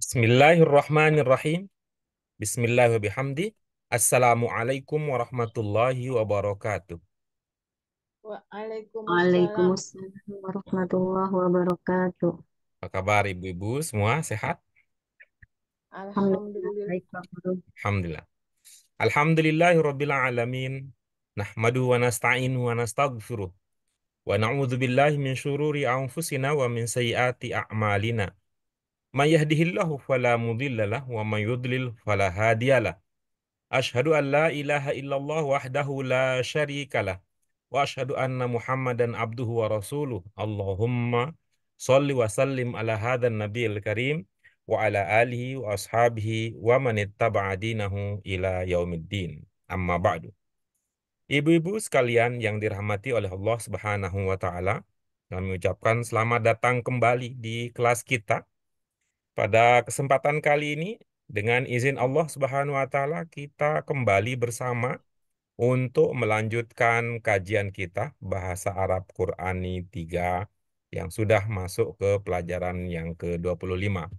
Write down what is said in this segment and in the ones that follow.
Bismillahirrahmanirrahim. Bismillahirrahmanirrahim. Assalamualaikum warahmatullahi wabarakatuh. Waalaikumsalam. Waalaikumsalam warahmatullahi wabarakatuh. Apa kabar ibu-ibu semua sehat? Alhamdulillah Alhamdulillah. baik Pak Guru. Alhamdulillah. Alhamdulillahirabbil alamin. Nahmadu wa nasta'inu wa nastaghfiruh. Wa na'udzu billahi min syururi anfusina wa min sayyiati a'malina. May yahdihillahu fala mudhillalah wa may yudlil fala hadiyalah. Asyhadu an la ilaha illallah wahdahu la syarikalah. Wa asyhadu anna Muhammadan abduhu wa rasuluh. Allahumma sholli wa sallim ala hadzal nabiyil karim wa ala alihi wa ashabihi wa man ittaba'a dinahu ila yaumiddin. Amma ba'du. Ibu-ibu sekalian yang dirahmati oleh Allah Subhanahu wa taala, kami ucapkan selamat datang kembali di kelas kita. Pada kesempatan kali ini, dengan izin Allah Subhanahu wa taala, kita kembali bersama untuk melanjutkan kajian kita bahasa Arab Qurani 3 yang sudah masuk ke pelajaran yang ke-25.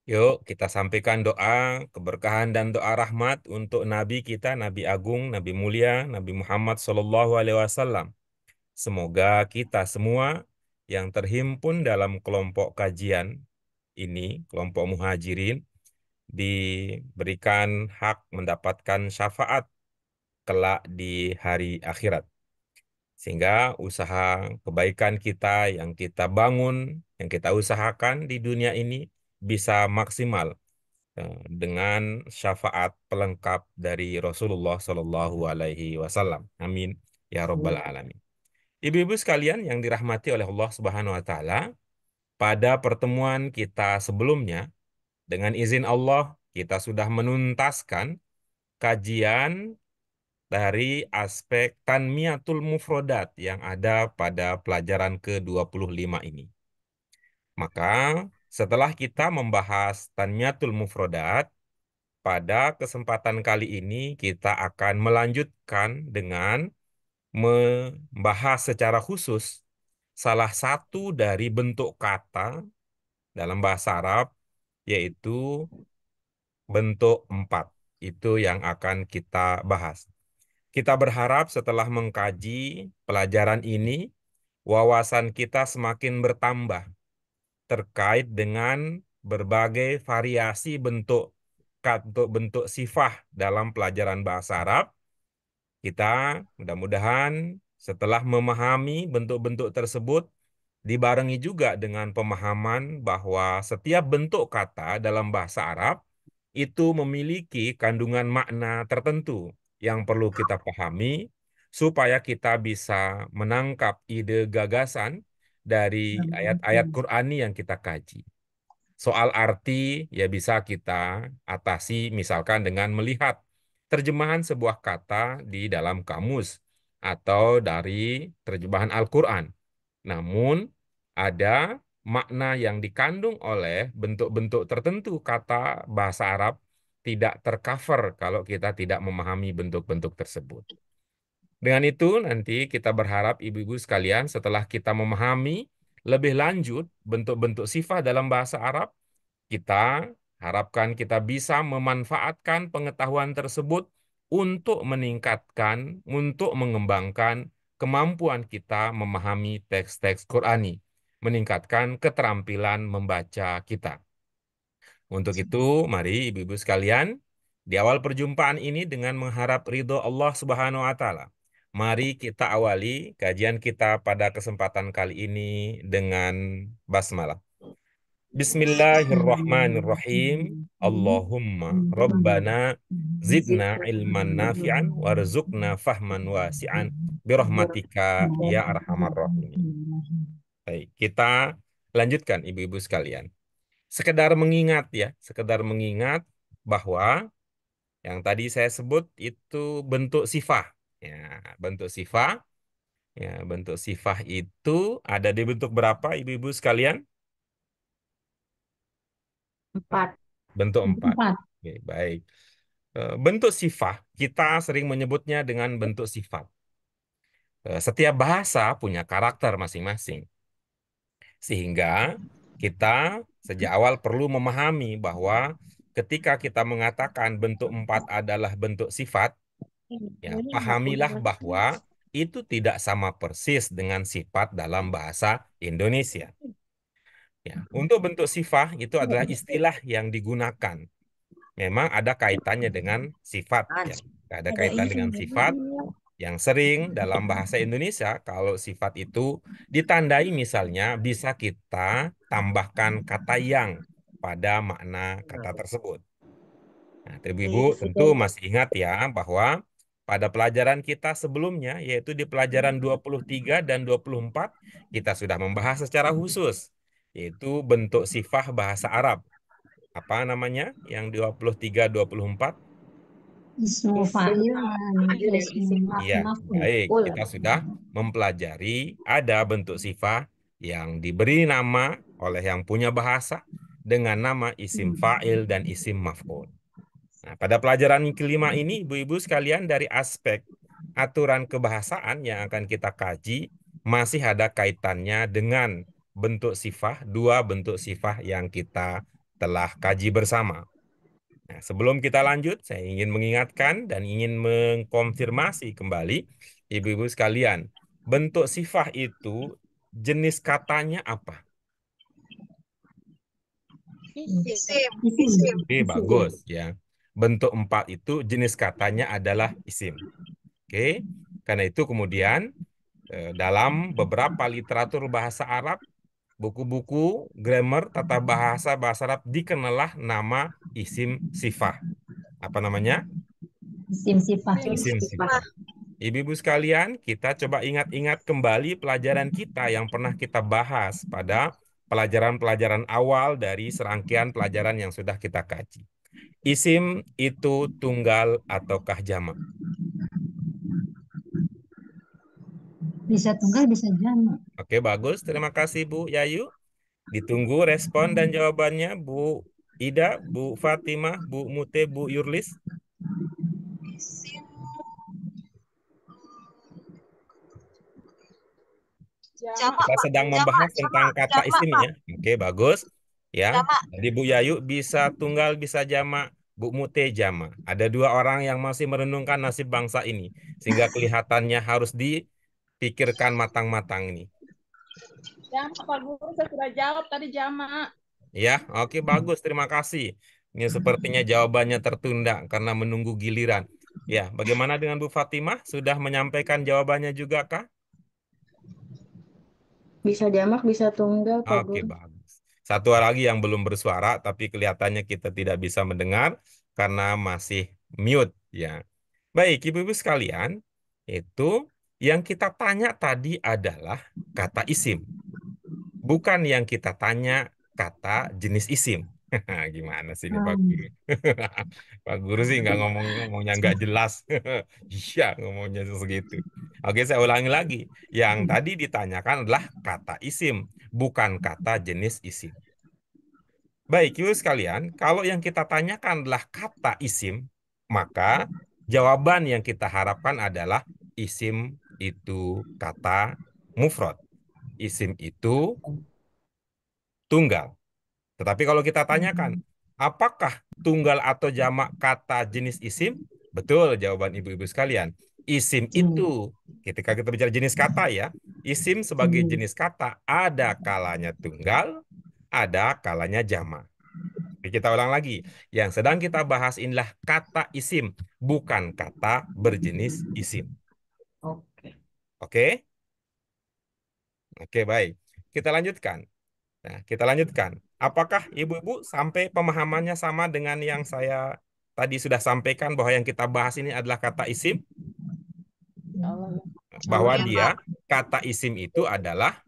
Yuk kita sampaikan doa keberkahan dan doa rahmat untuk Nabi kita, Nabi Agung, Nabi Mulia, Nabi Muhammad SAW. Semoga kita semua yang terhimpun dalam kelompok kajian ini, kelompok muhajirin, diberikan hak mendapatkan syafaat kelak di hari akhirat. Sehingga usaha kebaikan kita yang kita bangun, yang kita usahakan di dunia ini bisa maksimal dengan syafaat pelengkap dari Rasulullah Shallallahu Alaihi Wasallam. Amin ya Rabbal Alamin. Ibu-ibu sekalian yang dirahmati oleh Allah Subhanahu Wa Taala, pada pertemuan kita sebelumnya, dengan izin Allah, kita sudah menuntaskan kajian dari aspek tanmiyatul mufrodat yang ada pada pelajaran ke-25 ini. Maka setelah kita membahas tanmiyatul mufrodat, pada kesempatan kali ini kita akan melanjutkan dengan membahas secara khusus salah satu dari bentuk kata dalam bahasa Arab, yaitu bentuk 4. Itu yang akan kita bahas. Kita berharap setelah mengkaji pelajaran ini, wawasan kita semakin bertambah terkait dengan berbagai variasi bentuk sifah dalam pelajaran bahasa Arab. Kita mudah-mudahan setelah memahami bentuk-bentuk tersebut, dibarengi juga dengan pemahaman bahwa setiap bentuk kata dalam bahasa Arab itu memiliki kandungan makna tertentu yang perlu kita pahami supaya kita bisa menangkap ide gagasan dari ayat-ayat Qur'ani yang kita kaji. Soal arti ya bisa kita atasi misalkan dengan melihat terjemahan sebuah kata di dalam kamus atau dari terjemahan Al-Qur'an. Namun ada makna yang dikandung oleh bentuk-bentuk tertentu kata bahasa Arab tidak tercover kalau kita tidak memahami bentuk-bentuk tersebut. Dengan itu nanti kita berharap ibu-ibu sekalian setelah kita memahami lebih lanjut bentuk-bentuk sifat dalam bahasa Arab, kita harapkan kita bisa memanfaatkan pengetahuan tersebut untuk meningkatkan, untuk mengembangkan kemampuan kita memahami teks-teks Qurani, meningkatkan keterampilan membaca kita. Untuk itu, mari ibu-ibu sekalian, di awal perjumpaan ini dengan mengharap ridho Allah Subhanahu wa taala, mari kita awali kajian kita pada kesempatan kali ini dengan basmalah. Bismillahirrahmanirrahim. Allahumma Rabbana zidna ilman nafi'an warzuqna fahman wasi'an birahmatika ya arhamar rahimin. Baik, kita lanjutkan ibu-ibu sekalian. Sekedar mengingat ya, sekedar mengingat bahwa yang tadi saya sebut itu bentuk sifah. Ya, bentuk sifah. Ya, bentuk sifah itu ada di bentuk berapa ibu-ibu sekalian? Empat. Bentuk 4. Empat. Oke, baik. Bentuk sifat, kita sering menyebutnya dengan bentuk sifat. Setiap bahasa punya karakter masing-masing. Sehingga kita sejak awal perlu memahami bahwa ketika kita mengatakan bentuk 4 adalah bentuk sifat, ya, pahamilah bahwa itu tidak sama persis dengan sifat dalam bahasa Indonesia. Ya, untuk bentuk sifat itu adalah istilah yang digunakan. Memang ada kaitannya dengan sifat, ya. Ada kaitan dengan sifat yang sering dalam bahasa Indonesia kalau sifat itu ditandai misalnya bisa kita tambahkan kata yang pada makna kata tersebut. Nah, Ibu tentu masih ingat ya bahwa pada pelajaran kita sebelumnya, yaitu di pelajaran 23 dan 24, kita sudah membahas secara khusus, yaitu bentuk sifat bahasa Arab. Apa namanya yang 23, 24? Ismu fa'il dan ismu Iya, baik. maf'ul. Kita sudah mempelajari ada bentuk sifat yang diberi nama oleh yang punya bahasa dengan nama isim fa'il dan isim maf'ul. Nah, pada pelajaran kelima ini, ibu-ibu sekalian, dari aspek aturan kebahasaan yang akan kita kaji, masih ada kaitannya dengan bentuk sifat, dua bentuk sifat yang kita telah kaji bersama. Nah, sebelum kita lanjut, saya ingin mengingatkan dan ingin mengkonfirmasi kembali, ibu-ibu sekalian, bentuk sifat itu jenis katanya apa? Isim. Oke, bagus ya. Bentuk 4 itu jenis katanya adalah isim. Oke, karena itu kemudian dalam beberapa literatur bahasa Arab, buku-buku grammar tata bahasa bahasa Arab dikenallah nama isim sifat. Apa namanya? Isim sifat. Isim sifat. Ibu-ibu sekalian, kita coba ingat-ingat kembali pelajaran kita yang pernah kita bahas pada pelajaran-pelajaran awal dari serangkaian pelajaran yang sudah kita kaji. Isim itu tunggal ataukah jamak? Bisa tunggal, bisa jamak. Oke, bagus. Terima kasih Bu Yayu. Ditunggu respon dan jawabannya Bu Ida, Bu Fatimah, Bu Mute, Bu Yurlis. Isim jamak, Kita Pak. sedang membahas tentang kata Jamak, isim Pak. ya. Oke, bagus. Ya. Jamak. Jadi Bu Yayu bisa tunggal, bisa jamak. Bu Mute jamak. Ada dua orang yang masih merenungkan nasib bangsa ini. Sehingga kelihatannya harus dipikirkan matang-matang ini. Jamak, Pak Guru, saya sudah jawab tadi jamak. Ya, oke, bagus. Terima kasih. Ini sepertinya jawabannya tertunda karena menunggu giliran. Ya, bagaimana dengan Bu Fatimah? Sudah menyampaikan jawabannya juga kah? Bisa jamak, bisa tunggal, Pak Oke, Guru. bagus. Satu lagi yang belum bersuara, tapi kelihatannya kita tidak bisa mendengar karena masih mute. Ya, baik, ibu-ibu sekalian, itu yang kita tanya tadi adalah kata isim. Bukan yang kita tanya kata jenis isim. Gimana sih ini Pak Guru? Pak Guru sih nggak ngomongnya nggak jelas. Iya ngomongnya segitu. Oke, saya ulangi lagi. Yang tadi ditanyakan adalah kata isim, bukan kata jenis isim. Baik, ibu sekalian, kalau yang kita tanyakan adalah kata isim, maka jawaban yang kita harapkan adalah isim itu kata mufrad. Isim itu tunggal. Tetapi kalau kita tanyakan, apakah tunggal atau jamak kata jenis isim? Betul jawaban ibu-ibu sekalian. Isim itu, ketika kita bicara jenis kata ya, isim sebagai jenis kata ada kalanya tunggal, ada kalanya jamak. Oke, kita ulang lagi. Yang sedang kita bahas inilah kata isim, bukan kata berjenis isim. Oke. Oke? Oke, baik. Kita lanjutkan. Nah, kita lanjutkan. Apakah ibu-ibu sampai pemahamannya sama dengan yang saya tadi sudah sampaikan bahwa yang kita bahas ini adalah kata isim? Bahwa Ya, dia, Pak. kata isim itu adalah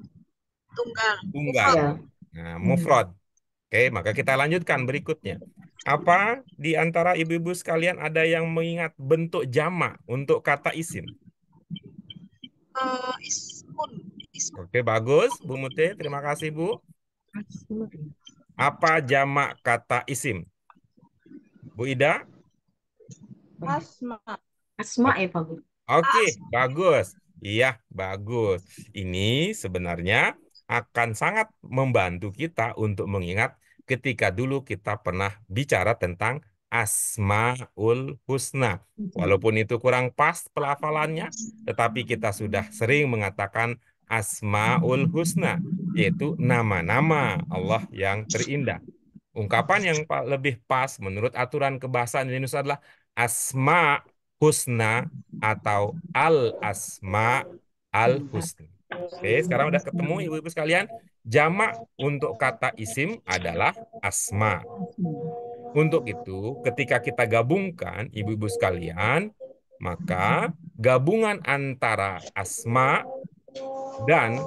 Tunggal. tunggal. Ya. Nah, mufrad. Oke, maka kita lanjutkan berikutnya. Apa di antara ibu-ibu sekalian ada yang mengingat bentuk jamak untuk kata isim? Ismun. Oke, bagus. Bu Mute, terima kasih, Bu. Apa jamak kata isim? Bu Ida? Asma. Asma ya, Pak Guru. Oke, bagus. Iya, bagus. Ini sebenarnya akan sangat membantu kita untuk mengingat ketika dulu kita pernah bicara tentang Asmaul Husna. Walaupun itu kurang pas pelafalannya, tetapi kita sudah sering mengatakan Asmaul Husna, yaitu nama-nama Allah yang terindah. Ungkapan yang lebih pas menurut aturan kebahasaan Indonesia adalah Asma Husna atau Al-Asma Al-Husna. Oke, sekarang udah ketemu ibu-ibu sekalian. Jamak untuk kata isim adalah asma. Untuk itu, ketika kita gabungkan ibu-ibu sekalian, maka gabungan antara asma dan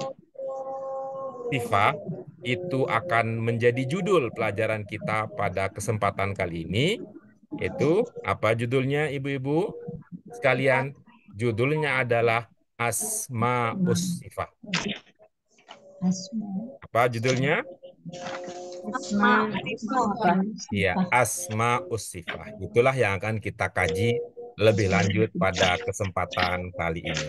sifat itu akan menjadi judul pelajaran kita pada kesempatan kali ini. Itu apa judulnya ibu-ibu sekalian? Judulnya adalah Asmaus Sifat. Apa judulnya? Asma Sifat. Iya, Asmaus Sifat. Itulah yang akan kita kaji lebih lanjut pada kesempatan kali ini.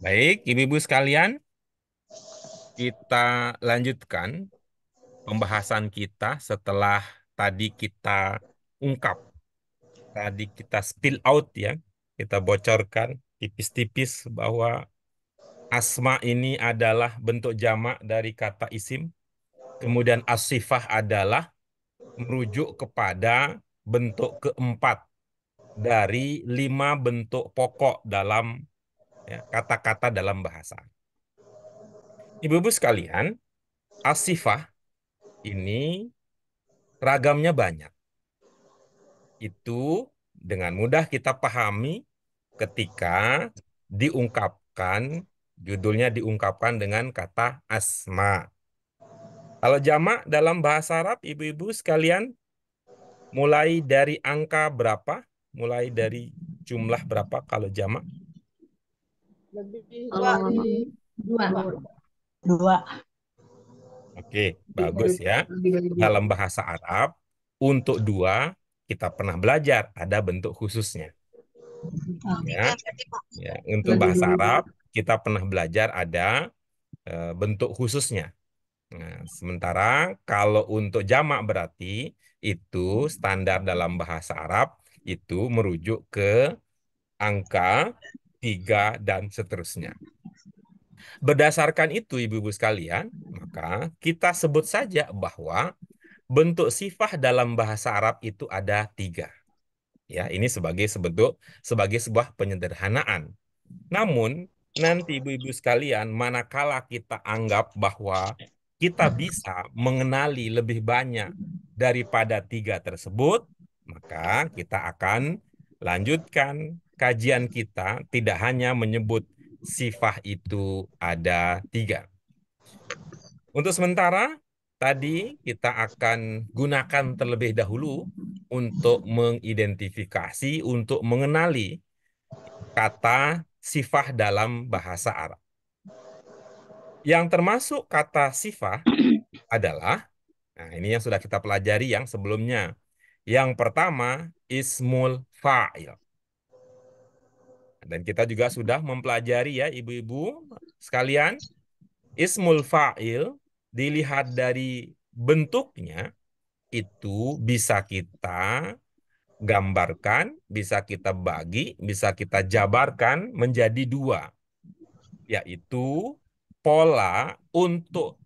Baik, ibu-ibu sekalian, kita lanjutkan pembahasan kita setelah tadi kita ungkap, tadi kita spill out ya, kita bocorkan tipis-tipis bahwa asma ini adalah bentuk jamak dari kata isim. Kemudian as-sifah adalah merujuk kepada bentuk keempat dari 5 bentuk pokok dalam kata-kata dalam bahasa. Ibu-ibu sekalian, as-sifah ini ragamnya banyak. Itu dengan mudah kita pahami ketika diungkapkan, judulnya diungkapkan dengan kata asma. Kalau jamak dalam bahasa Arab, ibu-ibu sekalian, mulai dari angka berapa? Mulai dari jumlah berapa kalau jamak? Lebih Kalau dari Dua. dua. Dua. Oke, bagus ya. Lebih dari dua. Dalam bahasa Arab, untuk dua, kita pernah belajar, ada bentuk khususnya. Ya, ya. Untuk Lebih bahasa dari dua. Arab, kita pernah belajar ada bentuk khususnya. Nah, sementara kalau untuk jamak berarti itu standar dalam bahasa Arab itu merujuk ke angka 3 dan seterusnya. Berdasarkan itu, ibu-ibu sekalian, maka kita sebut saja bahwa bentuk sifah dalam bahasa Arab itu ada 3. Ya, ini sebagai sebuah penyederhanaan. Namun, nanti ibu-ibu sekalian, manakala kita anggap bahwa kita bisa mengenali lebih banyak daripada 3 tersebut, maka kita akan lanjutkan kajian kita tidak hanya menyebut sifat itu ada 3. Untuk sementara, tadi kita akan gunakan terlebih dahulu untuk mengidentifikasi, untuk mengenali kata sifah dalam bahasa Arab. Yang termasuk kata sifah adalah, nah ini yang sudah kita pelajari yang sebelumnya. Yang pertama, ismul fa'il. Dan kita juga sudah mempelajari ya ibu-ibu sekalian, ismul fa'il dilihat dari bentuknya itu bisa kita gambarkan, bisa kita bagi, bisa kita jabarkan menjadi 2, yaitu pola untuk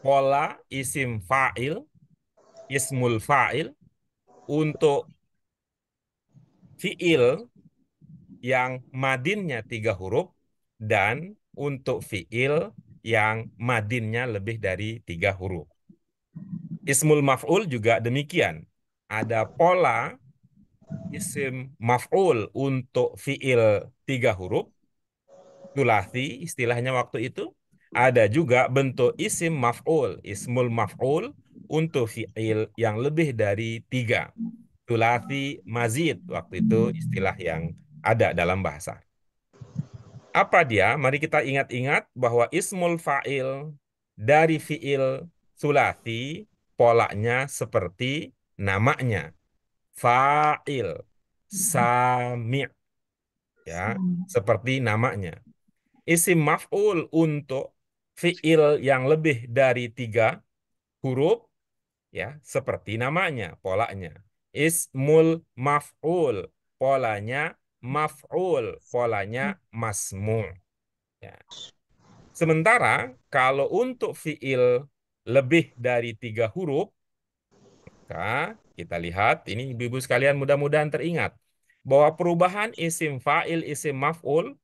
pola isim fa'il, ismul fa'il, untuk fi'il yang madinnya 3 huruf, dan untuk fi'il yang madinnya lebih dari 3 huruf. Ismul maf'ul juga demikian. Ada pola isim maf'ul untuk fi'il 3 huruf, sulasi istilahnya waktu itu. Ada juga bentuk isim maf'ul, ismul maf'ul untuk fi'il yang lebih dari 3. Sulasi mazid waktu itu istilah yang ada dalam bahasa. Apa dia? Mari kita ingat-ingat bahwa ismul fa'il dari fi'il sulasi polanya seperti namanya. Fa'il, sami'. ya, seperti namanya. Isim maf'ul untuk fiil yang lebih dari 3 huruf, ya, seperti namanya, polanya. Ismul maf'ul, polanya maf'ul, polanya masmu'. Ya. Sementara kalau untuk fiil lebih dari 3 huruf, maka kita lihat, ini ibu-ibu sekalian mudah-mudahan teringat, bahwa perubahan isim fa'il, isim maf'ul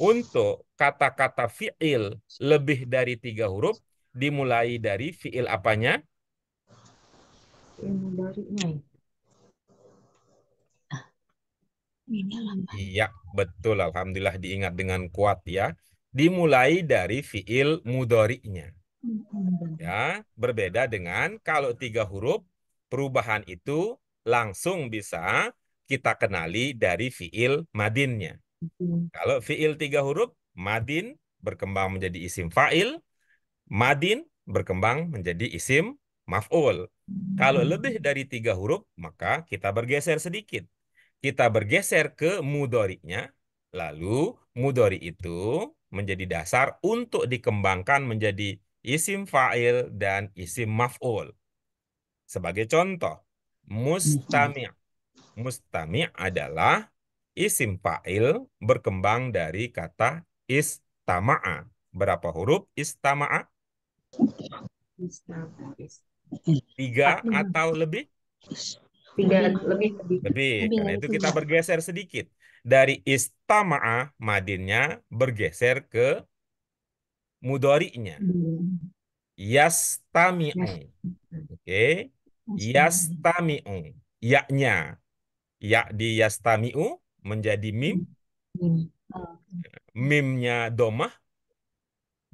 untuk kata-kata fiil lebih dari 3 huruf dimulai dari fiil apanya? Mudhari'nya. Iya, betul. Alhamdulillah diingat dengan kuat ya. Dimulai dari fiil mudhari'nya. Ya, berbeda dengan kalau 3 huruf, perubahan itu langsung bisa kita kenali dari fiil madinnya. Kalau fiil 3 huruf, madin berkembang menjadi isim fa'il, madin berkembang menjadi isim maf'ul. Kalau lebih dari 3 huruf, maka kita bergeser sedikit. Kita bergeser ke mudhari'nya, lalu mudhari itu menjadi dasar untuk dikembangkan menjadi isim fa'il dan isim maf'ul. Sebagai contoh, mustami'. Mustami' adalah isim fa'il berkembang dari kata istama'a. Berapa huruf istama'a? 3 atau lebih? 3 lebih. Lebih. Lebih Karena dari itu kita 3. bergeser sedikit. Dari istama'a, madinnya bergeser ke mudhari'nya. Yastami'u. Oke. Yastami'u. Ya-nya. Ya di yastami'u menjadi mim. Mimnya domah.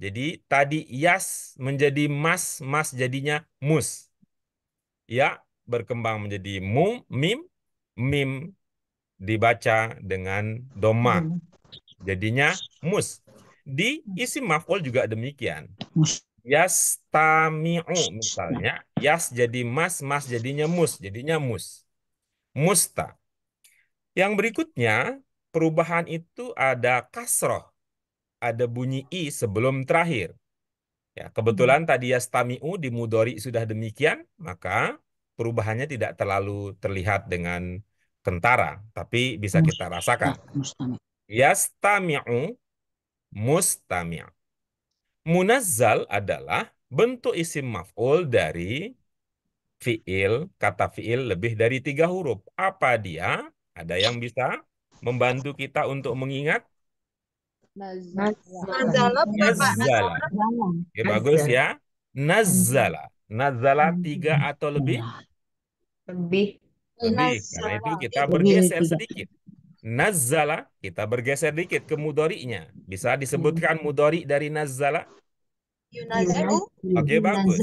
Jadi tadi yas menjadi mas. Mas jadinya mus. Ya berkembang menjadi mim. Mim dibaca dengan domah. Jadinya mus. Di isim maf'ul juga demikian. Yastami'u misalnya. Yas jadi mas. Mas jadinya mus. Jadinya mus. Musta. Yang berikutnya, perubahan itu ada kasroh. Ada bunyi i sebelum terakhir. Ya, kebetulan tadi yastami'u di mudhari sudah demikian, maka perubahannya tidak terlalu terlihat dengan kentara, tapi bisa kita rasakan. Yastami'u, mustami'. Munazzal adalah bentuk isim maf'ul dari fiil, kata fiil lebih dari 3 huruf. Apa dia? Ada yang bisa membantu kita untuk mengingat? Nazala bukan Pak? Nazzala. Oke, bagus ya. Nazzala. Nazzala 3 atau lebih? Lebih. Lebih. Karena itu kita bergeser sedikit. Nazzala, kita bergeser dikit ke mudhari'nya. Bisa disebutkan mudhari dari nazzala? Yunazilu. Oke, bagus.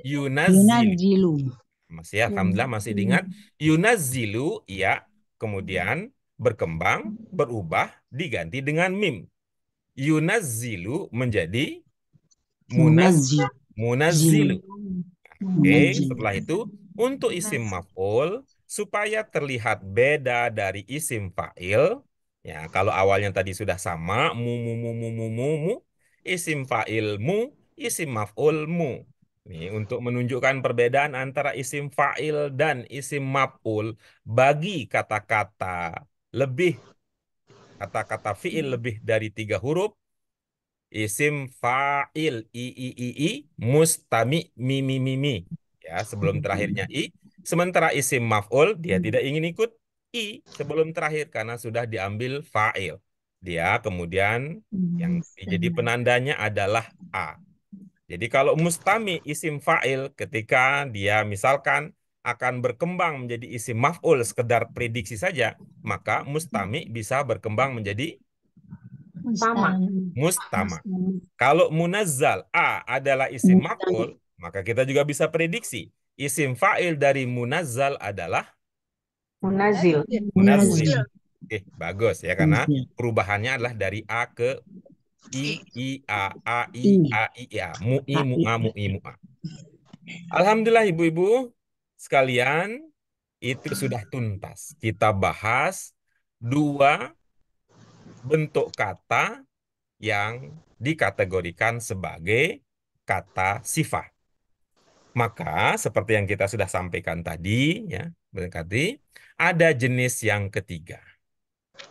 Yunazzilu. Masih, alhamdulillah masih diingat. Yunazzilu, ya. Kemudian berkembang, berubah, diganti dengan mim. Yunazzilu menjadi munazzilu. Oke, setelah itu untuk isim maf'ul supaya terlihat beda dari isim fa'il, ya kalau awalnya tadi sudah sama mu, isim fa'il mu, isim maf'ul mu. Nih, untuk menunjukkan perbedaan antara isim fa'il dan isim maf'ul bagi kata-kata fi'il lebih dari 3 huruf, isim fa'il i mustami mi. Ya, sebelum terakhirnya i. Sementara isim maf'ul dia tidak ingin ikut i sebelum terakhir karena sudah diambil fa'il. Dia kemudian yang jadi penandanya adalah a. Jadi kalau mustami isim fa'il ketika dia misalkan akan berkembang menjadi isim maf'ul sekedar prediksi saja, maka mustami bisa berkembang menjadi mustama. Kalau munazzal A adalah isim maf'ul, maka kita juga bisa prediksi isim fa'il dari munazzal adalah Munazil. munazzil. Oke, bagus ya karena perubahannya adalah dari A ke I, A, mu, a. Alhamdulillah ibu-ibu sekalian, itu sudah tuntas. Kita bahas 2 bentuk kata yang dikategorikan sebagai kata sifat. Maka seperti yang kita sudah sampaikan tadi, ya, berarti ada jenis yang ketiga.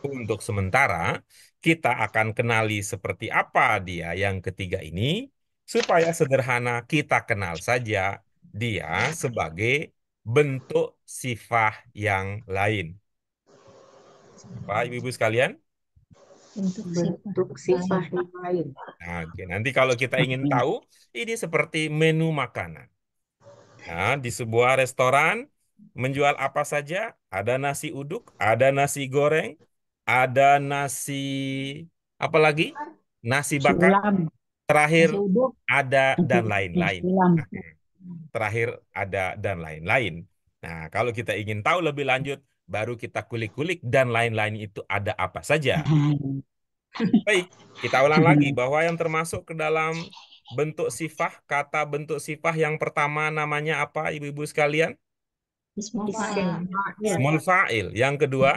Untuk sementara, kita akan kenali seperti apa dia yang ketiga ini, supaya sederhana kita kenal saja dia sebagai bentuk sifat yang lain. Apa, Ibu-ibu sekalian? Bentuk sifat Bentuk sifat yang lain. Nah, oke. Nanti kalau kita ingin tahu, ini seperti menu makanan. Nah, di sebuah restoran menjual apa saja? Ada nasi uduk, ada nasi goreng, ada nasi apa lagi? Nasi bakar, ulam, terakhir nasi uduk, ada dan lain-lain. ulam. Nah, terakhir ada dan lain-lain. Nah, kalau kita ingin tahu lebih lanjut, baru kita kulik-kulik dan lain-lain itu ada apa saja. Baik, kita ulang lagi bahwa yang termasuk ke dalam bentuk sifat, kata bentuk sifat yang pertama namanya apa, Ibu-ibu sekalian? Ismul Isim fa'il. fa'il. Ismul fa'il. Yang kedua,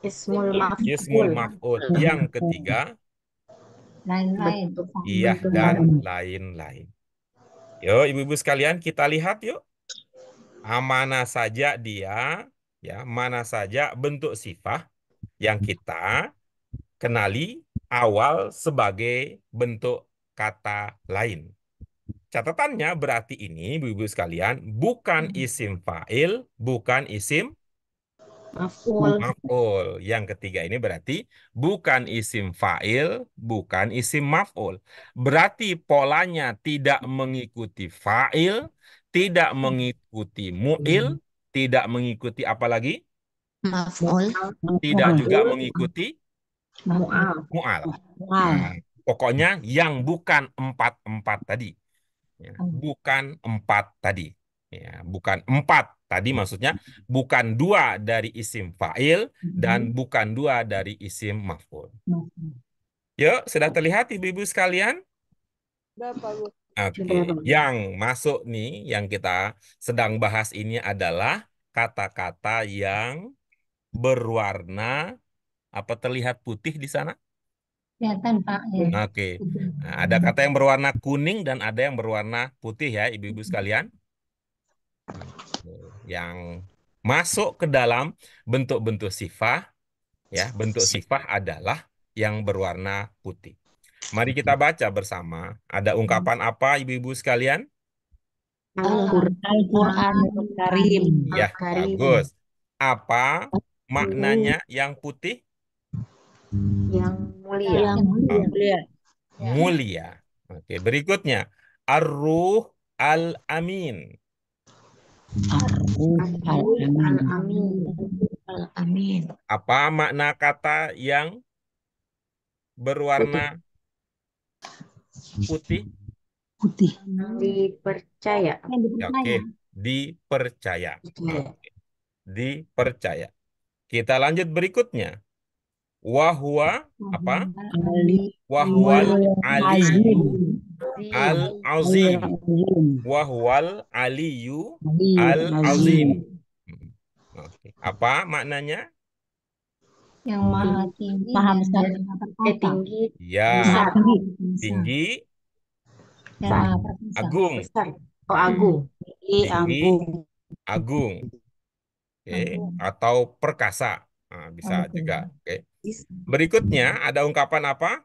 Ismul ismul maf'ul. maf'ul. Yang ketiga, Lain-lain. Bentuk iya bentuk dan lain. lain-lain. Yuk, Ibu-ibu sekalian, kita lihat yuk. Mana saja dia, ya, mana saja bentuk sifat yang kita kenali awal sebagai bentuk kata lain. Catatannya berarti ini, Ibu-ibu sekalian, bukan isim fa'il, bukan isim Maf'ul. maf'ul. Yang ketiga ini berarti bukan isim fa'il, bukan isim maf'ul. Berarti polanya tidak mengikuti fa'il, tidak mengikuti mu'il, tidak mengikuti apa lagi? Maf'ul. Tidak juga mengikuti Mu'al. mu'al. Wow. Nah, pokoknya yang bukan empat-empat tadi. Ya, bukan empat tadi. Ya, bukan empat tadi maksudnya bukan dua dari isim fa'il dan bukan dua dari isim maf'ul. Yuk, sudah terlihat ibu-ibu sekalian? Udah, Pak Guru. Oke, yang masuk nih, yang kita sedang bahas ini adalah kata-kata yang berwarna, apa terlihat putih di sana? Kelihatan Pak. Ya. Oke, nah, ada kata yang berwarna kuning dan ada yang berwarna putih ya, ibu-ibu sekalian. Yang masuk ke dalam bentuk-bentuk sifat, ya, bentuk sifat adalah yang berwarna putih. Mari kita baca bersama. Ada ungkapan apa, ibu-ibu sekalian? Al-Qur'anul Karim. Ya, Al-Karim. bagus. Apa maknanya yang putih? Yang mulia. Yang mulia. Mulia. Oke, berikutnya. Ar-Ruh Al-Amin. Al-Amin. Amin. Apa makna kata yang berwarna putih? Putih. Dipercaya. Yang Ya, dipercaya. oke, dipercaya. Dipercaya. Oke, dipercaya. Kita lanjut berikutnya. Wahwa apa? Wahwal aliyu al-azim. Wahwal aliyu al-azim. Oke. Apa maknanya? Yang maha tinggi. Maha besar dan maha perkasa. Tinggi. Ya, Besar. tinggi, Yang maha perkasa. agung. Besar. Oh, agung. Tinggi, agung. Oke, atau perkasa. Nah, bisa juga. Oke. Berikutnya ada ungkapan apa?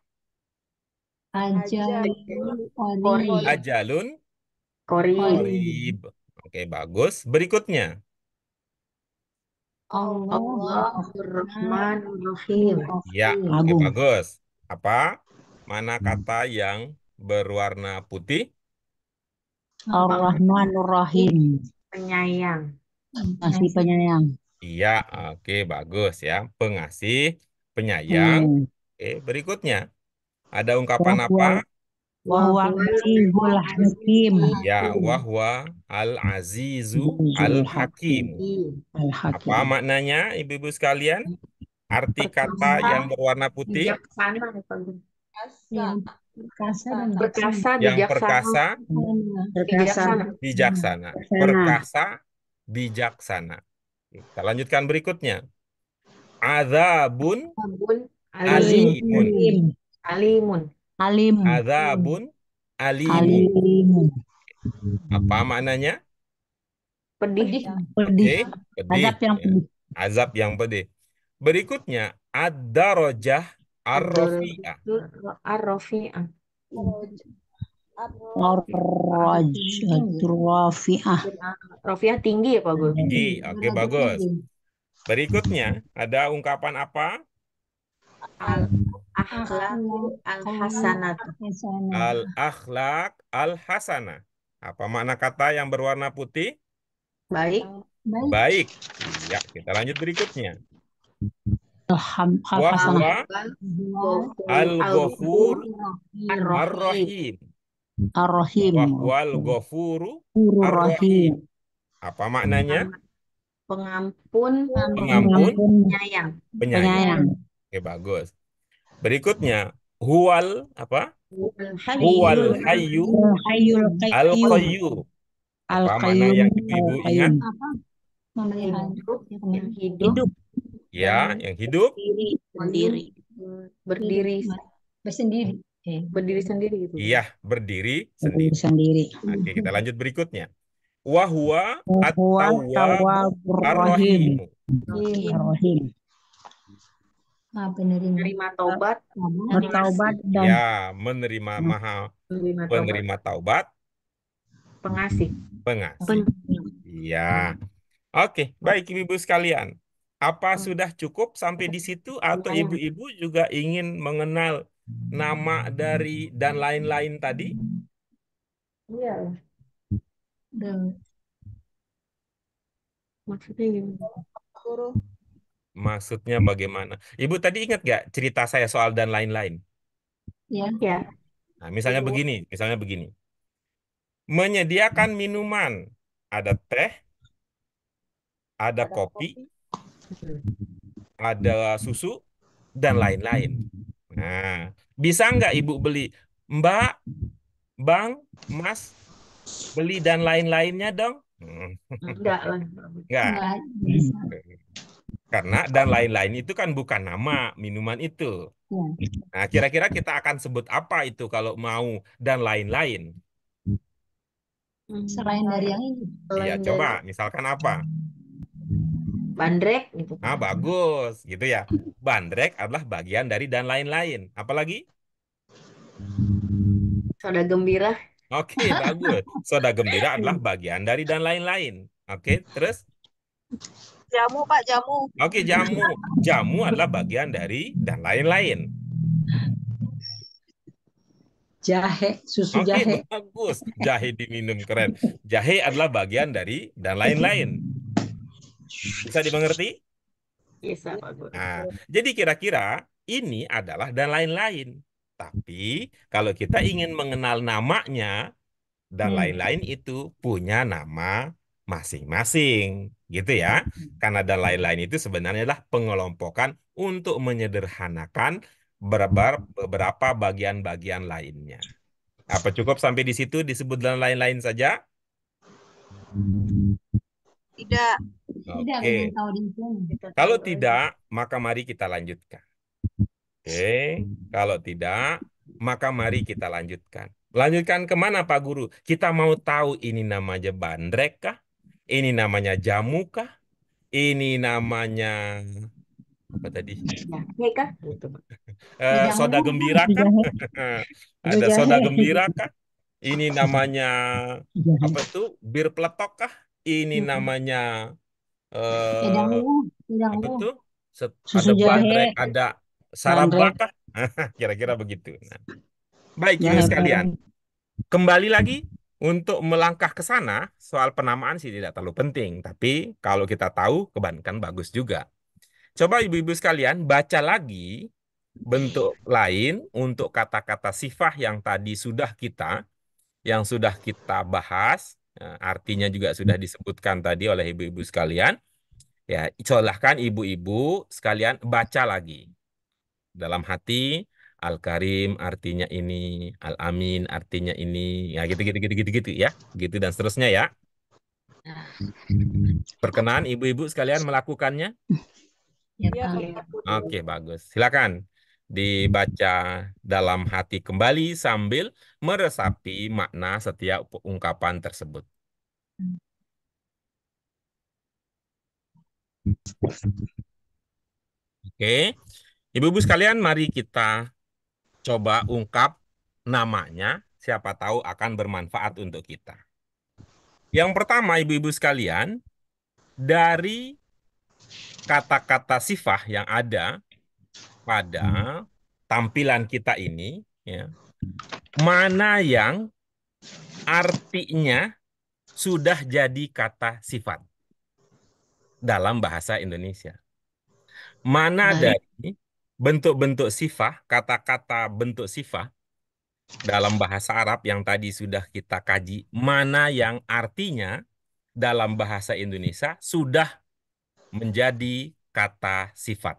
Ajalul Ajalun Korib. qorib. Oke, bagus. Berikutnya. Allahur-Rahmanur-Rahim. Ya, oke, bagus. Apa? Mana kata yang berwarna putih? Ar-Rahmanur-Rahim. Penyayang. Masih penyayang. Iya, oke, bagus ya. Pengasih, penyayang. Oke, berikutnya. Ada ungkapan apa? Wahwa azizul hakim. Ya, wahwa al-azizu al-hakim. Apa maknanya, ibu-ibu sekalian? Arti kata yang berwarna putih? Bijaksana. Yang perkasa dan Perkasa, Yang bijaksana. perkasa, Bijaksana. bijaksana. Perkasa, bijaksana. Kita lanjutkan berikutnya. Adzabun alimun. Alimun. Alim. Adzabun alimun. Alimun. Apa maknanya? Pedih. Pedih. Pedih. Azab yang Ya. pedih. Azab yang pedih. Berikutnya, ad-darajah ar-rafi'ah. Ar-Rafi'ah. Ar-Rajatul Rafi'ah. Rafi'ah tinggi ya Pak Guru? Tinggi. Oke, bagus. Berikutnya, ada ungkapan apa? Al-akhlaqu al-hasanat. Al-akhlaq al-hasanah. Apa makna kata yang berwarna putih? Baik. Baik. Ya, kita lanjut berikutnya. Wa Al-Hasanah. huwa al-ghafur ar-rahim. Ar-Rahim. Wa huwal ghafuru Ar-Rahim. ar-rahim. Apa maknanya? Pengampun, Pengampun, penyayang. penyayang. Oke, bagus. Berikutnya, huwal apa? Huwal hayyu Al-Hayyul al-qayyum. Apa makna yang ibu-ibu ingat? Hidup, yang hidup, Ya, yang hidup. berdiri Bersendiri. berdiri sendiri gitu. Iya, berdiri sendiri. Sendiri. Oke, kita lanjut berikutnya. Wa huwa Huwa at-tawwabur Rahim. rahim. Ar-Rahim. Menerima taubat, Bertaubat dan Ya, menerima maha penerima taubat, pengasih. pengasih. Iya. Oke, baik ibu-ibu sekalian. Apa sudah cukup sampai di situ atau ibu-ibu juga ingin mengenal nama dari dan lain-lain tadi? Iya. Maksudnya gimana? Guru. Maksudnya bagaimana? Ibu tadi ingat gak cerita saya soal dan lain-lain? Ya. Nah, misalnya begini. Menyediakan minuman. Ada teh, ada kopi, ada susu, dan lain-lain. Nah, bisa nggak ibu beli? Mbak, Bang, Mas, beli dan lain-lainnya dong? Enggak lah. Nggak. Karena dan lain-lain itu kan bukan nama minuman itu. Nah, kira-kira kita akan sebut apa itu kalau mau dan lain-lain? selain dari yang ini. Iya, coba. Misalkan apa? Bandrek gitu. Nah, bagus. Gitu ya. Bandrek adalah bagian dari dan lain-lain. Apalagi? Soda gembira. Oke, bagus. Soda gembira adalah bagian dari dan lain-lain. Oke, terus? Jamu, Pak, jamu. Oke, jamu. Jamu adalah bagian dari dan lain-lain. Jahe, susu Oke, jahe. bagus. Jahe diminum, keren. Jahe adalah bagian dari dan lain-lain. Bisa dimengerti? Bisa, Pak Guru. Nah, jadi kira-kira ini adalah dan lain-lain. Tapi kalau kita ingin mengenal namanya, dan lain-lain itu punya nama masing-masing. Gitu ya. Karena dan lain-lain itu sebenarnya adalah pengelompokan untuk menyederhanakan beberapa bagian-bagian lainnya. Apa cukup sampai di situ disebut dan lain-lain saja? Tidak. Oke. Kalau tidak, maka mari kita lanjutkan. Oke. Kalau tidak, maka mari kita lanjutkan. Lanjutkan kemana Pak Guru? Kita mau tahu ini namanya bandrek kah? Ini namanya jamu kah? Ini namanya apa tadi? Jahe kah? Gitu, Pak. Soda gembira kah? Ada soda gembira kah? Ini namanya apa tuh? Bir peletok kah? Ini namanya apa tuh? Susu Ada bandrek, jahe. ada sarabak kah? Kira-kira begitu. Nah, baik, ibu sekalian. Kembali lagi untuk melangkah ke sana, soal penamaan sih tidak terlalu penting. Tapi kalau kita tahu, kebanyakan bagus juga. Coba ibu-ibu sekalian baca lagi bentuk lain untuk kata-kata sifah yang tadi sudah kita bahas. Nah, artinya juga sudah disebutkan tadi oleh ibu-ibu sekalian. Ya, silahkan ibu-ibu sekalian baca lagi. Dalam hati, Al-Karim artinya ini, Al-Amin artinya ini, ya gitu ya, gitu dan seterusnya ya. Berkenan ibu-ibu sekalian melakukannya? Iya, Oke, bagus. Silakan. dibaca dalam hati kembali sambil meresapi makna setiap ungkapan tersebut. Oke, Ibu-ibu sekalian, mari kita coba ungkap namanya, siapa tahu akan bermanfaat untuk kita. Yang pertama, ibu-ibu sekalian, dari kata-kata sifah yang ada pada tampilan kita ini, ya, mana yang artinya sudah jadi kata sifat dalam bahasa Indonesia? Mana Baik. dari bentuk-bentuk sifah, kata-kata bentuk sifah dalam bahasa Arab yang tadi sudah kita kaji, mana yang artinya dalam bahasa Indonesia sudah menjadi kata sifat?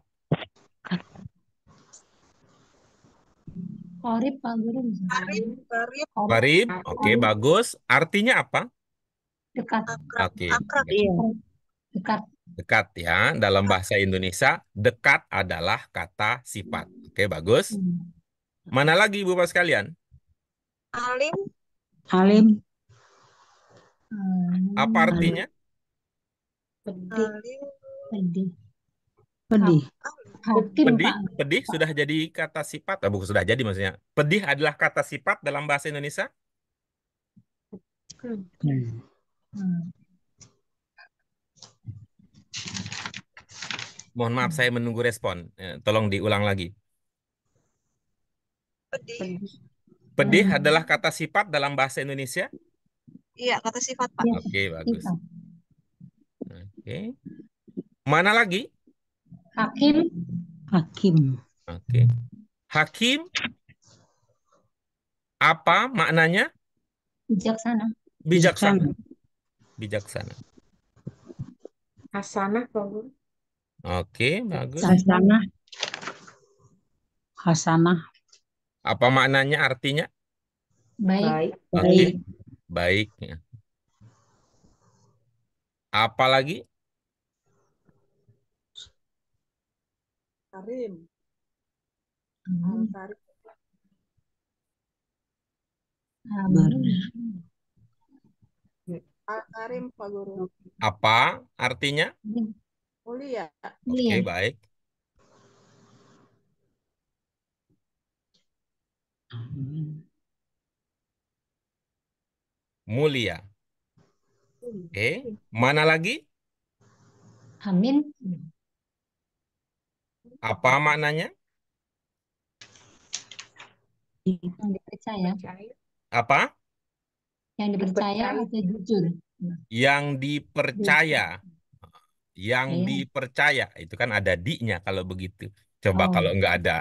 Korib Pak Guru bisa. Karib, karib, Qarib, oke, bagus. Artinya apa? Dekat. akrab, Oke, akrab. Dekat. dekat ya. Dalam bahasa Indonesia, dekat adalah kata sifat. Oke, bagus. Mana lagi, Ibu Bapak sekalian? Alim, Alim. Apa artinya? Pedih. alim, Pedih. Pedih. Hakim Pedih, Pak. pedih sudah jadi kata sifat. Bukan sudah jadi maksudnya. Pedih adalah kata sifat dalam bahasa Indonesia. Mohon maaf, saya menunggu respon. Tolong diulang lagi. pedih. Pedih adalah kata sifat dalam bahasa Indonesia. Iya, kata sifat, Pak. Oke, bagus. Sifat. Oke. Mana lagi? Hakim. Hakim. Oke. Hakim, apa maknanya? Bijaksana. Bijaksana. Bijaksana. Hasanah, Pak Guru. Oke, bagus. Hasanah. Hasanah. Apa maknanya, artinya? Baik. Baik. Oke, Baik. baik. Ya. Apa lagi? Karim. Hmm. Karim. Al-Karim, Pak Guru. Apa artinya? Mulia. Oke, Iya. baik. Mulia. Oke, mana lagi? Amin. Apa maknanya? Yang dipercaya. Apa? Yang dipercaya atau jujur. Yang dipercaya. Yang Iya. dipercaya. Itu kan ada di-nya kalau begitu. Coba Oh. kalau nggak ada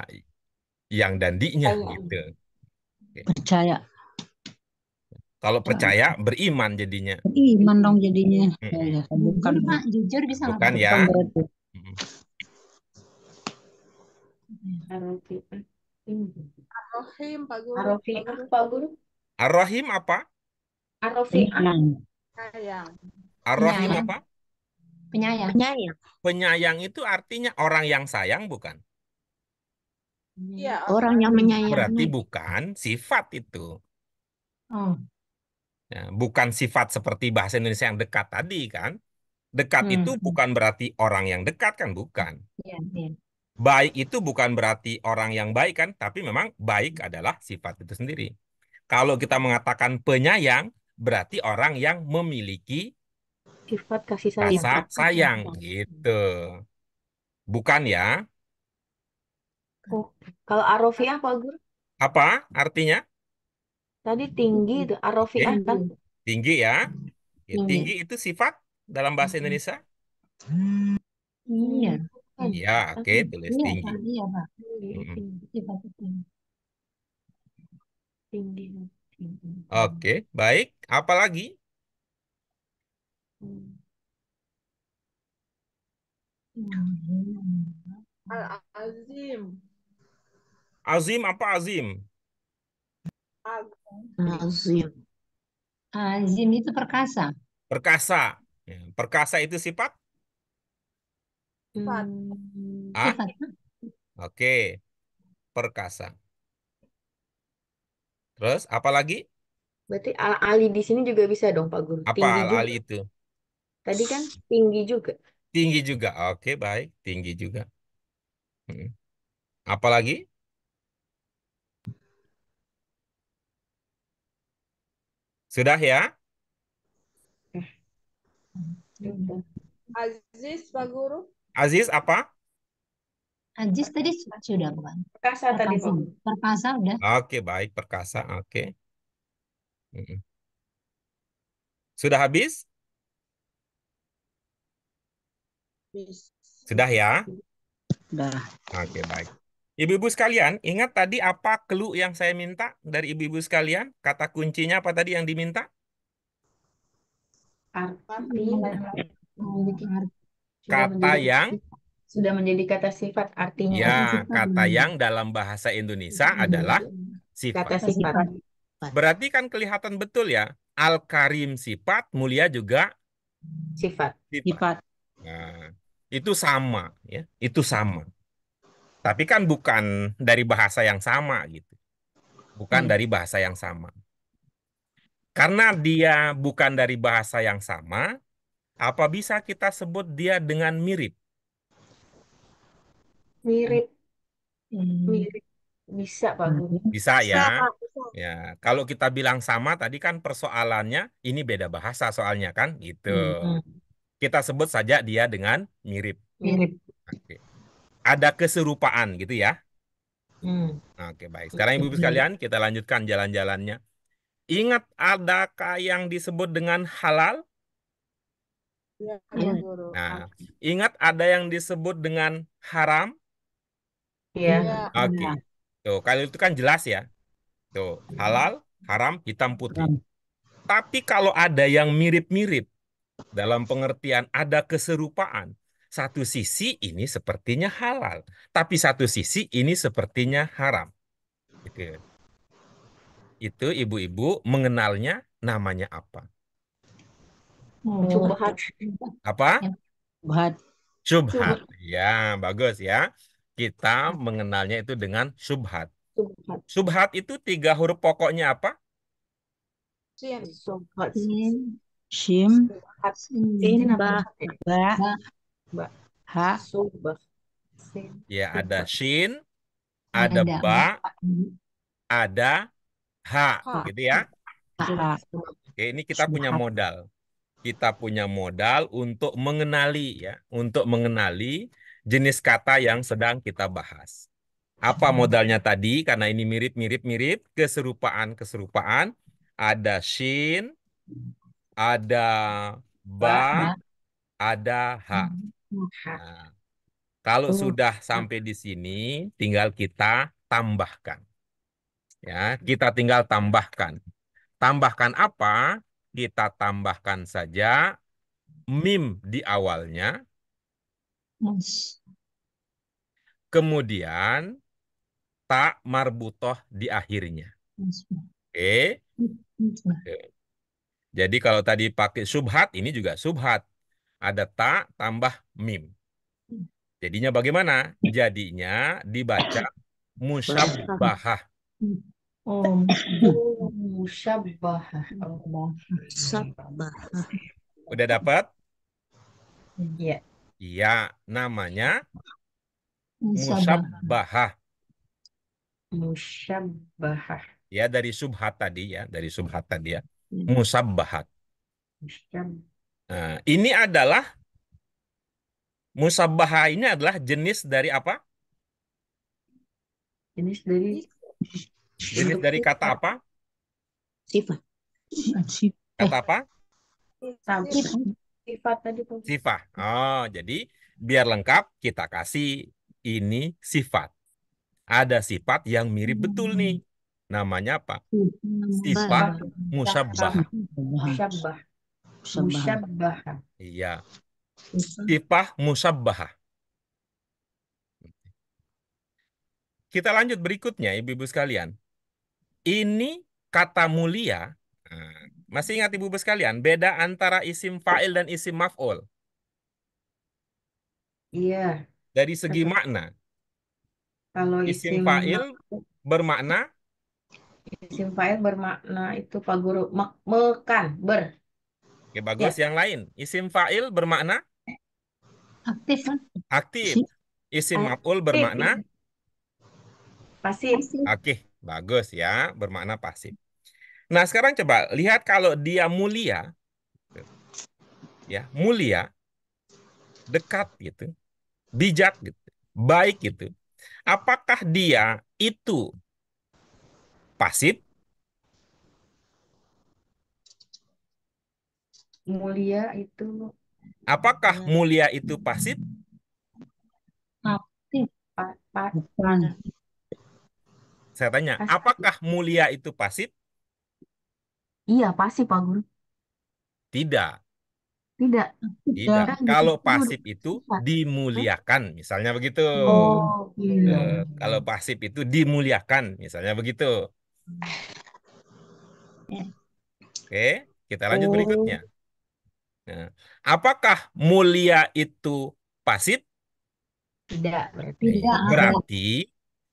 yang dan di-nya Percaya. gitu. Percaya. Kalau percaya, beriman jadinya. Iman dong jadinya. Mm-mm. Ya, bukan. Jujur Pak. Jujur bisa nggak Bukan Pak? ya. Bukan berarti. Mm-mm. Ar-Rahim, Pak Guru. Arofiah, Pak Guru. Ar-Rahim apa? Arofiah. Penyayang. Sayang. Ar-Rahim Penyayang. apa? Penyayang. Penyayang. Penyayang itu artinya orang yang sayang, bukan? Iya. Orang yang menyayangi. Berarti bukan sifat itu. Oh. Ya, bukan sifat seperti bahasa Indonesia yang dekat tadi kan. Dekat itu Hmm. bukan berarti orang yang dekat kan, bukan. Iya. Iya. Baik itu bukan berarti orang yang baik kan, tapi memang baik adalah sifat itu sendiri. Kalau kita mengatakan penyayang, berarti orang yang memiliki Sifat kasih sayang. rasa sayang gitu. Bukan ya? Oh, kalau arofiah, Pak Guru. Apa artinya? Tadi tinggi itu. Arofiah kan? Tinggi ya. Ya, Tinggi. tinggi itu sifat dalam bahasa Indonesia? Iya. Iya, oke, tulis Iya tinggi. Pak. Iya Pak. Mm-mm. Sifat itu. Tinggi. Oke, baik. Apa lagi? Al-Azim. Azim apa azim? Azim. Azim itu perkasa. Perkasa. Ya, perkasa itu sifat? Sifat. Ah, Sifat. oke. perkasa. Terus apa lagi? Berarti al-ali di sini juga bisa dong, Pak Guru. Apa Tinggi juga. al-ali itu? Tadi kan tinggi juga. Tinggi juga. Oke, baik. Tinggi juga. Mm. Apa lagi? Sudah ya? Udah. Aziz, Pak Guru. Aziz apa? Ajis tadi sudah bukan? Perkasa tadi, Pak Perkasa. Guru. Perkasa udah. Oke, baik. Perkasa. Oke. Mm. Sudah habis? Sudah ya? Udah. Oke, baik. Ibu-ibu sekalian, ingat tadi apa clue yang saya minta dari ibu-ibu sekalian? Kata kuncinya apa tadi yang diminta? Arti Memiliki arti. Kata yang, sudah menjadi kata sifat artinya. ya, kata yang dalam bahasa Indonesia adalah Kata sifat. sifat. Berarti kan kelihatan betul ya, Al-Karim sifat, mulia juga Sifat. sifat. Sifat. Nah, itu sama, ya, itu sama. Tapi kan bukan dari bahasa yang sama gitu, bukan dari bahasa yang sama. Karena dia bukan dari bahasa yang sama, apa bisa kita sebut dia dengan mirip? Mirip. Mirip. Bisa, Pak Guru. Bisa Bisa, ya. Pak. Bisa. Ya, kalau kita bilang sama tadi kan persoalannya ini beda bahasa soalnya kan gitu. Kita sebut saja dia dengan mirip. Mirip. Oke. Ada keserupaan gitu ya. Hmm. Oke, baik. Sekarang ibu-ibu sekalian kita lanjutkan jalan-jalannya. Ingat adakah yang disebut dengan halal? Ya, Iya. Pak Guru. Nah, ingat ada yang disebut dengan haram? Iya. Ya, Oke. Tuh, kalau itu kan jelas ya. Tuh, halal, haram, hitam putih. Tapi kalau ada yang mirip-mirip, dalam pengertian ada keserupaan, satu sisi ini sepertinya halal, tapi satu sisi ini sepertinya haram. Gitu. Itu ibu-ibu mengenalnya namanya apa? Subhat. Apa? Buat Syubhat. Ya, bagus ya. Kita mengenalnya itu dengan syubhat. Subhat. Syubhat itu 3 huruf pokoknya apa? Sin. Subhat. Sin. Shim, Sin Ba, apa? Ba, Ba. Ha, Subhat. Sin. Ya, ada shin, Ada ada ba, ada ha, Ha. gitu ya. Ha. Oke, ini kita punya modal. Kita punya modal untuk mengenali ya, untuk mengenali jenis kata yang sedang kita bahas. Apa modalnya tadi? Karena ini mirip-mirip-mirip, keserupaan-keserupaan. Ada shin, ada ba, ada ha. Nah, kalau sudah sampai di sini, tinggal kita tambahkan. Ya, kita tinggal tambahkan. Tambahkan apa? Kita tambahkan saja mim di awalnya, kemudian ta marbutoh di akhirnya. Oke. Jadi kalau tadi pakai subhat, ini juga subhat. Ada ta tambah mim. Jadinya bagaimana? Jadinya dibaca musyabbahah. Oh, musyabbah. Sabbah. Udah dapat? Iya. Iya, namanya musyabbahah. Musyabbah. Ya, dari subhat tadi ya, dari subhat tadi ya. Musabbahat. Nah, ini adalah musabbahah ini adalah jenis dari apa? Jenis dari Jenis dari kata apa? Sifat. Kata apa? sifat tadi, Pak. Sifat. Oh, jadi biar lengkap kita kasih ini sifat. Ada sifat yang mirip betul nih. Namanya apa? Sifat musyabbah. Musyabbah. Musyabbah. Iya. Sifat musyabbah. Kita lanjut berikutnya, ibu-ibu sekalian. Ini kata mulia. Nah, masih ingat ibu-ibu sekalian, beda antara isim fa'il dan isim maf'ul. Iya. Dari segi makna. Kalau Isim fa'il bermakna, isim fa'il bermakna itu Pak Guru mekan ber. oke bagus. Ya. Yang lain, isim fa'il bermakna Aktif. aktif. Isim maf'ul Aktif. bermakna, Pasif. oke bagus ya, bermakna pasif. Nah sekarang coba lihat kalau dia mulia, ya mulia, dekat gitu, bijak gitu, baik gitu. Apakah dia itu pasif? Mulia itu Apakah mulia itu pasif? Aktif. Bukan. Saya tanya, Pasif. apakah mulia itu pasif? Iya, pasif Pak Guru. Tidak, Tidak. tidak. Kan Kalau itu pasif itu sifat. dimuliakan, misalnya begitu. Oh, iya. Kalau pasif itu dimuliakan, misalnya begitu. Oke, kita lanjut berikutnya. Nah, apakah mulia itu pasif? Tidak berarti. Tidak ada. Berarti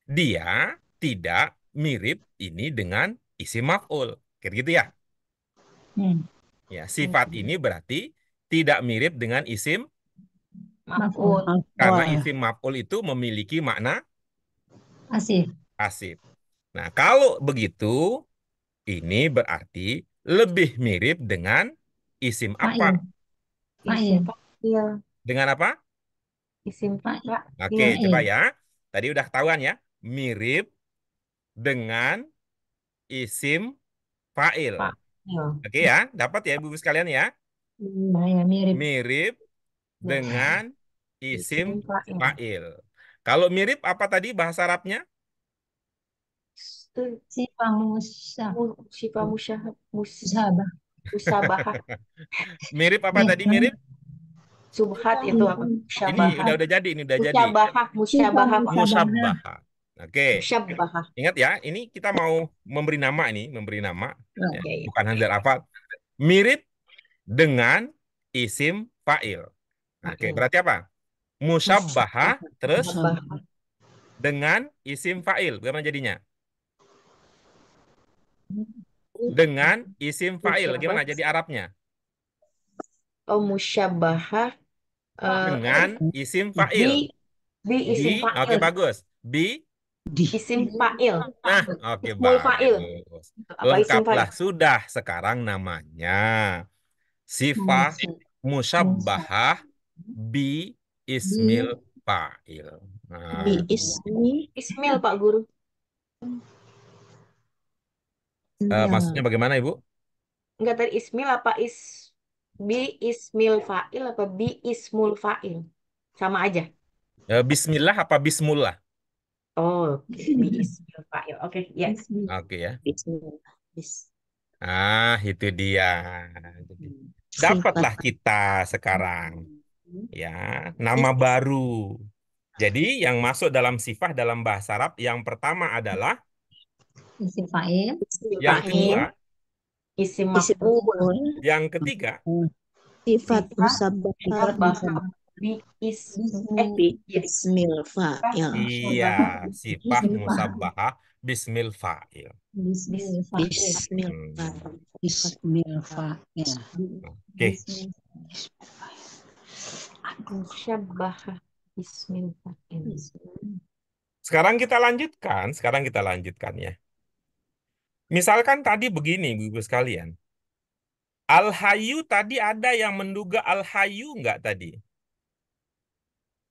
dia tidak mirip ini dengan isim maf'ul. Kira gitu ya. Ya, sifat ini berarti tidak mirip dengan isim Maf'ul. karena isim maf'ul itu memiliki makna Asif. pasif. Nah, kalau begitu ini berarti lebih mirip dengan isim apa? Isim fa'il. Dengan apa? Isim Fa'il. fa'il. Oke, coba ya. Tadi udah ketahuan ya. Mirip dengan isim fa'il. Fa'il. Oke ya, dapat ya Ibu sekalian ya. Ya, mirip. Mirip dengan isim Isim fa'il. fa'il. Kalau mirip apa tadi bahasa Arabnya? Sifat musah. Sifat musyahab. Musabah. Musabahah. Mirip apa tadi mirip? Subhat itu apa? Ini Musyabahat. udah jadi, ini udah jadi. Musyabahah. Musyabahah. Musyabbah. Oke. Musyabahah. Ingat ya, ini kita mau memberi nama ini, memberi nama. Ya, Oke, ya. bukan hanya apa. Mirip dengan isim fa'il. Oke, berarti apa? Musyabbahah terus Musyabahah. dengan isim fa'il. Bagaimana jadinya? Dengan isim fa'il. Gimana jadi Arabnya? Oh, musyabahah. Dengan isim fa'il. Bi isim Oke fa'il. bagus. Isim fa'il. Nah, oke Ismul fa'il. bagus. Apa isim Lengkaplah fa'il? sudah sekarang namanya sifat musyabbahah bi ismil fa'il. Nah, Bi ismi Ismil Pak Guru. maksudnya bagaimana Ibu? Enggak tadi ismil apa bi ismil fa'il apa bi ismul fa'il? Sama aja. Bismillah apa bismullah? Oh, bi ismil fa'il. Oke, ya. Oke ya. Bismillah. Ah, itu dia. Jadi, dapatlah kita sekarang ya nama baru. Jadi yang masuk dalam sifat dalam bahasa Arab yang pertama adalah Isim fa'il. yang Fa'il, kedua, isim maf'ul, yang ketiga, Sifat musyabbahah, musabbaha bi bi iya. ismil fa'il. iya, sifat musabbahah bismil fa'il. Bismil fa'il. Bismil Hmm. fa'il. Bismil fa'il. Oke, Musyabbahah ismil fa'il. sekarang kita lanjutkan ya. Misalkan tadi begini, Ibu sekalian. Al-Hayyu tadi ada yang menduga Al-Hayyu enggak tadi?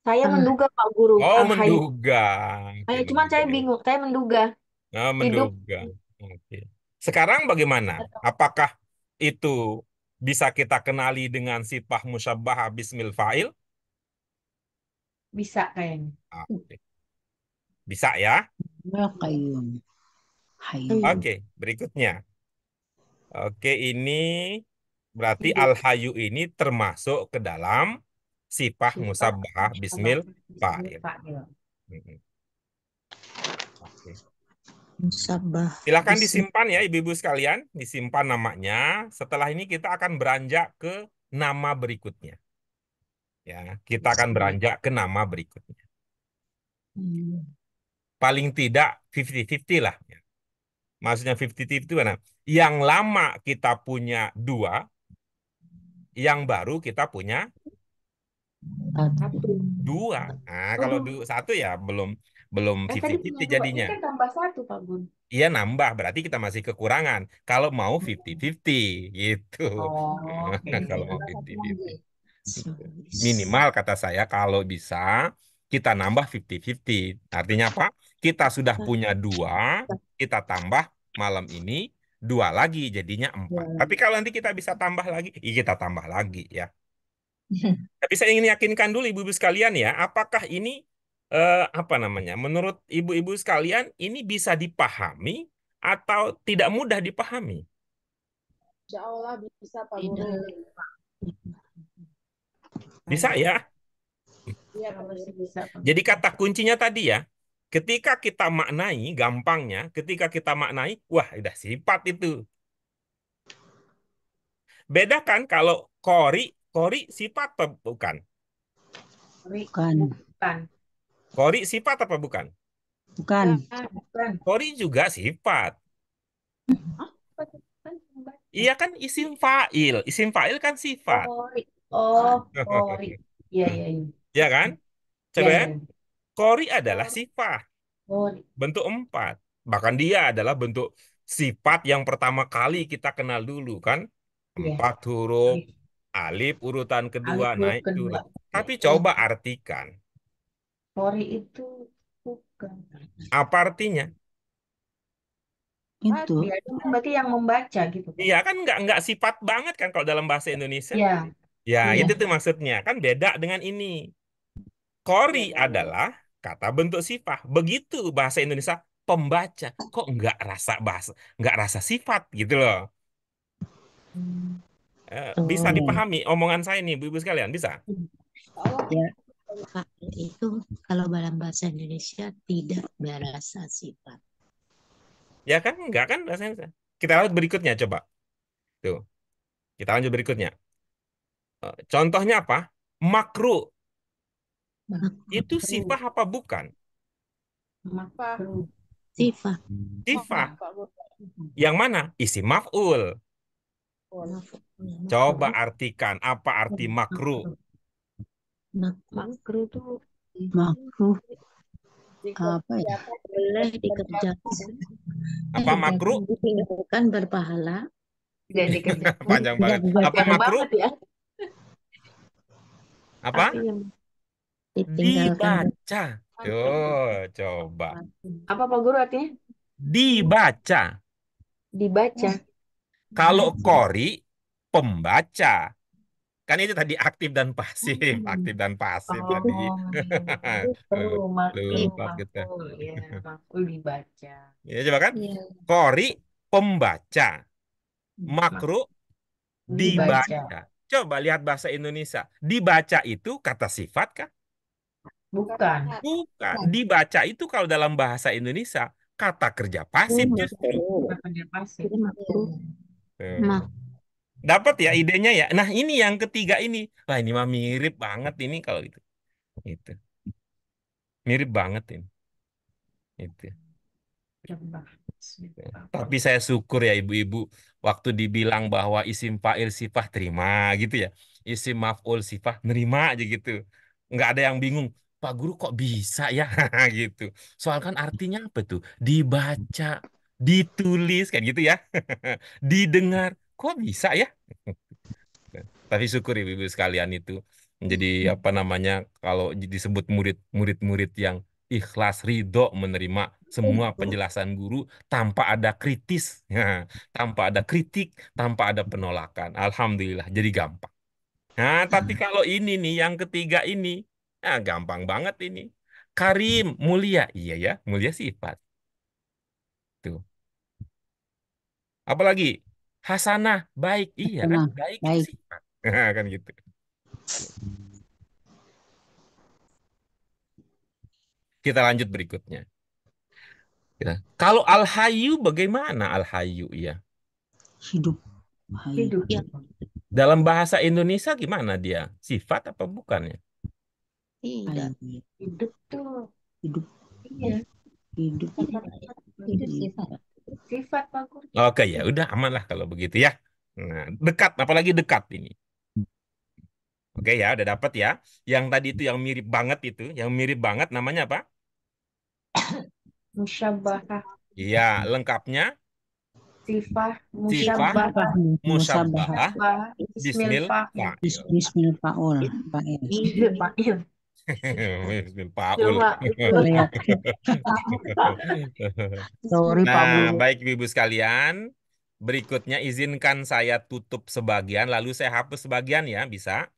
Saya menduga Pak Guru. Oh, Al-Hayy. menduga. Oke, Cuman saya menduga. bingung. Saya menduga. Oh, menduga. Oke. Sekarang bagaimana? Apakah itu bisa kita kenali dengan sifat musyabbahah bismil fa'il? Bisa kayaknya. Oke. Bisa ya? Ya qayyum. Hayyu. Oke, berikutnya. Oke, ini berarti al-hayyu ini termasuk ke dalam sifat musabbahah bismil fa'il. Mm-mm. Oke. Musabbah. Silakan disimpan ya ibu-ibu sekalian, disimpan namanya. Setelah ini kita akan beranjak ke nama berikutnya. Ya, kita akan beranjak ke nama berikutnya. paling tidak 50-50 lah. Maksudnya 50-50 itu mana? Yang lama kita punya 2, yang baru kita punya Satu. 2. Nah, kalau Oh, 1 ya belum belum tadi punya 50-50 2. Ini jadinya. kan tambah 1, Pak Gun. Iya nambah, berarti kita masih kekurangan. Kalau mau 50-50 gitu. Oh, oke. Kalau mau Tambah satu 50-50. lagi. Minimal kata saya kalau bisa kita nambah 50-50. Artinya apa? Kita sudah punya 2, kita tambah malam ini 2 lagi jadinya 4. Tapi kalau nanti kita bisa tambah lagi, kita tambah lagi ya. Tapi saya ingin yakinkan dulu ibu-ibu sekalian ya, apakah ini apa namanya? Menurut ibu-ibu sekalian ini bisa dipahami atau tidak mudah dipahami? Insya Allah bisa Pak Guru. Tidak. Bisa ya? Iya Pak Harus Guru. bisa, Pak. Jadi kata kuncinya tadi ya, ketika kita maknai, gampangnya, ketika kita maknai, wah udah sifat itu. Beda kan kalau kori sifat apa bukan? Bukan. Bukan. Kori sifat apa bukan? Bukan. Bukan. Kori juga sifat. Kan membaca. Iya kan isim fa'il. Isim fa'il kan sifat. Kori. Oh, kori. Iya, iya, iya. Ya kan? Iya, Coba iya. ya. Kori adalah sifat. Kori. Bentuk 4. Bahkan dia adalah bentuk sifat yang pertama kali kita kenal dulu kan. Iya. 4 huruf, alif urutan kedua, Alif huruf naik kedua. turun. Tapi Iya. coba artikan. Kori itu bukan. Apa artinya? Itu. Dia itu berarti yang membaca gitu, Pak. Iya kan nggak sifat banget kan kalau dalam bahasa Indonesia. Iya. Ya Iya. itu tuh maksudnya. Kan beda dengan ini. Kori Iya. adalah kata bentuk sifat. Begitu bahasa Indonesia pembaca. Kok nggak rasa sifat gitu loh. Bisa Oh, dipahami omongan saya nih, ibu-ibu sekalian, bisa? Ya. Pak, itu kalau dalam bahasa Indonesia tidak berasa sifat. Ya kan? Enggak kan bahasa Indonesia. Kita lihat berikutnya coba. Tuh, kita lanjut berikutnya. Contohnya apa? Makruh. Itu sifat apa bukan? Makruh. Sifat. Sifat. Pak Guru. Yang mana? Isim maf'ul. Coba artikan apa arti makruh. Makruh itu Makruh. Apa ya? Boleh dikerjakan. Apa makruh? Ditinggalkan berpahala. tidak dikerjakan. Panjang banget. Tidak Apa Panjang makruh? banget ya. Apa? Tapi yang Ditinggalkan Dibaca. Tuh, coba. apa Pak Guru artinya? Dibaca. Dibaca. Kalau kori, pembaca. Kan itu tadi aktif dan pasif. Aktif dan pasif Oh, tadi. makruh, makruh, Lupa kita. makruh, ya, makruh dibaca. Ya, coba kan? Iya. Kori, pembaca. Makruh, Dibaca. dibaca. Coba lihat bahasa Indonesia. Dibaca itu kata sifat kah? Bukan. Bukan. Dibaca itu kalau dalam bahasa Indonesia kata kerja pasif justru. Bukan dia pasif. Jadi makruh. Tuh. Mak Dapat ya idenya ya. Nah ini yang ketiga ini. Wah ini mah mirip banget ini kalau itu. Itu. Mirip banget ini. Itu. Coba. Tapi saya syukur ya ibu-ibu waktu dibilang bahwa isim fa'il sifat terima gitu ya. Isim maf'ul sifat nerima aja gitu. Nggak ada yang bingung. Pak Guru kok bisa ya gitu. Soal kan artinya apa tuh? Dibaca, ditulis kayak gitu ya. Didengar. Kok bisa ya? Tapi syukur ibu-ibu sekalian itu menjadi apa namanya kalau disebut murid-murid yang ikhlas ridho menerima semua penjelasan guru tanpa ada kritis, tanpa ada kritik, tanpa ada penolakan. Alhamdulillah jadi gampang. Nah, tapi kalau ini nih yang ketiga ini, gampang banget ini. Karim, mulia, iya ya, mulia sifat. Tuh. Apalagi hasanah, baik, iya kan, Hasanah, baik itu baik. sifat, kan gitu. Kita lanjut berikutnya. Ya. Kalau al-hayyu bagaimana al-hayyu ya? Hidup. Hayat. Hidup. Ya. Dalam bahasa Indonesia gimana dia? Sifat apa bukan ya? tidak. Hayat. Hidup tuh. Hidup. Iya. Hidup. Itu sifat. Sifat Pak Guru. Oke ya, udah aman lah kalau begitu ya. Nah, dekat, apalagi dekat ini. Oke ya, udah dapat ya. Yang tadi itu yang mirip banget itu, yang mirip banget namanya apa? Musyabbahah. Iya, lengkapnya Sifah. sifah Musyabbahah. musabbahah Ismil bismil fa'il. fa'il. Bismil Faul. Fa'il. Ismil fa'il. Bismil fa'ul. Cuma itu. Lihat. Sorry Pak Nah, Guru. baik Ibu sekalian, berikutnya izinkan saya tutup sebagian, lalu saya hapus sebagian ya, bisa?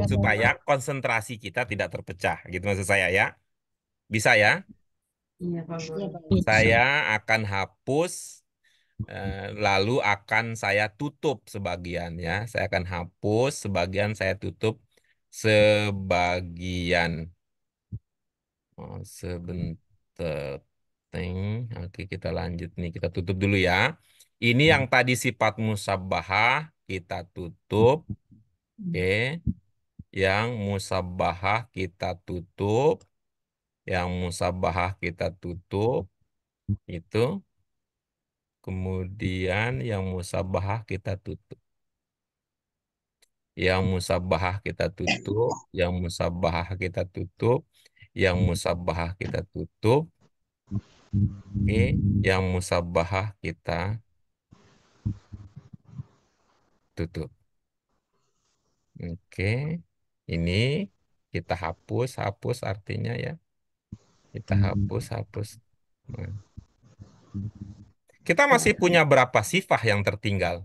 Supaya konsentrasi kita tidak terpecah, gitu maksud saya ya. Bisa ya? Iya Pak Guru. Bisa. Saya akan hapus, lalu akan saya tutup sebagian ya. Saya akan hapus sebagian, saya tutup sebagian. Oh, sebentar. Ting. Oke, kita lanjut nih. Kita tutup dulu ya. Ini yang tadi sifat musabbahah kita tutup. Oke. Yang musabbahah kita tutup. Yang musabbahah kita tutup. Itu. Kemudian yang musabbahah kita tutup. Yang musabbahah kita tutup. Yang musabbahah kita tutup. Yang musabbahah kita tutup. Oke, yang musabbahah kita tutup. Oke, ini kita hapus artinya ya. Kita hapus. Nah, kita masih punya berapa sifah yang tertinggal?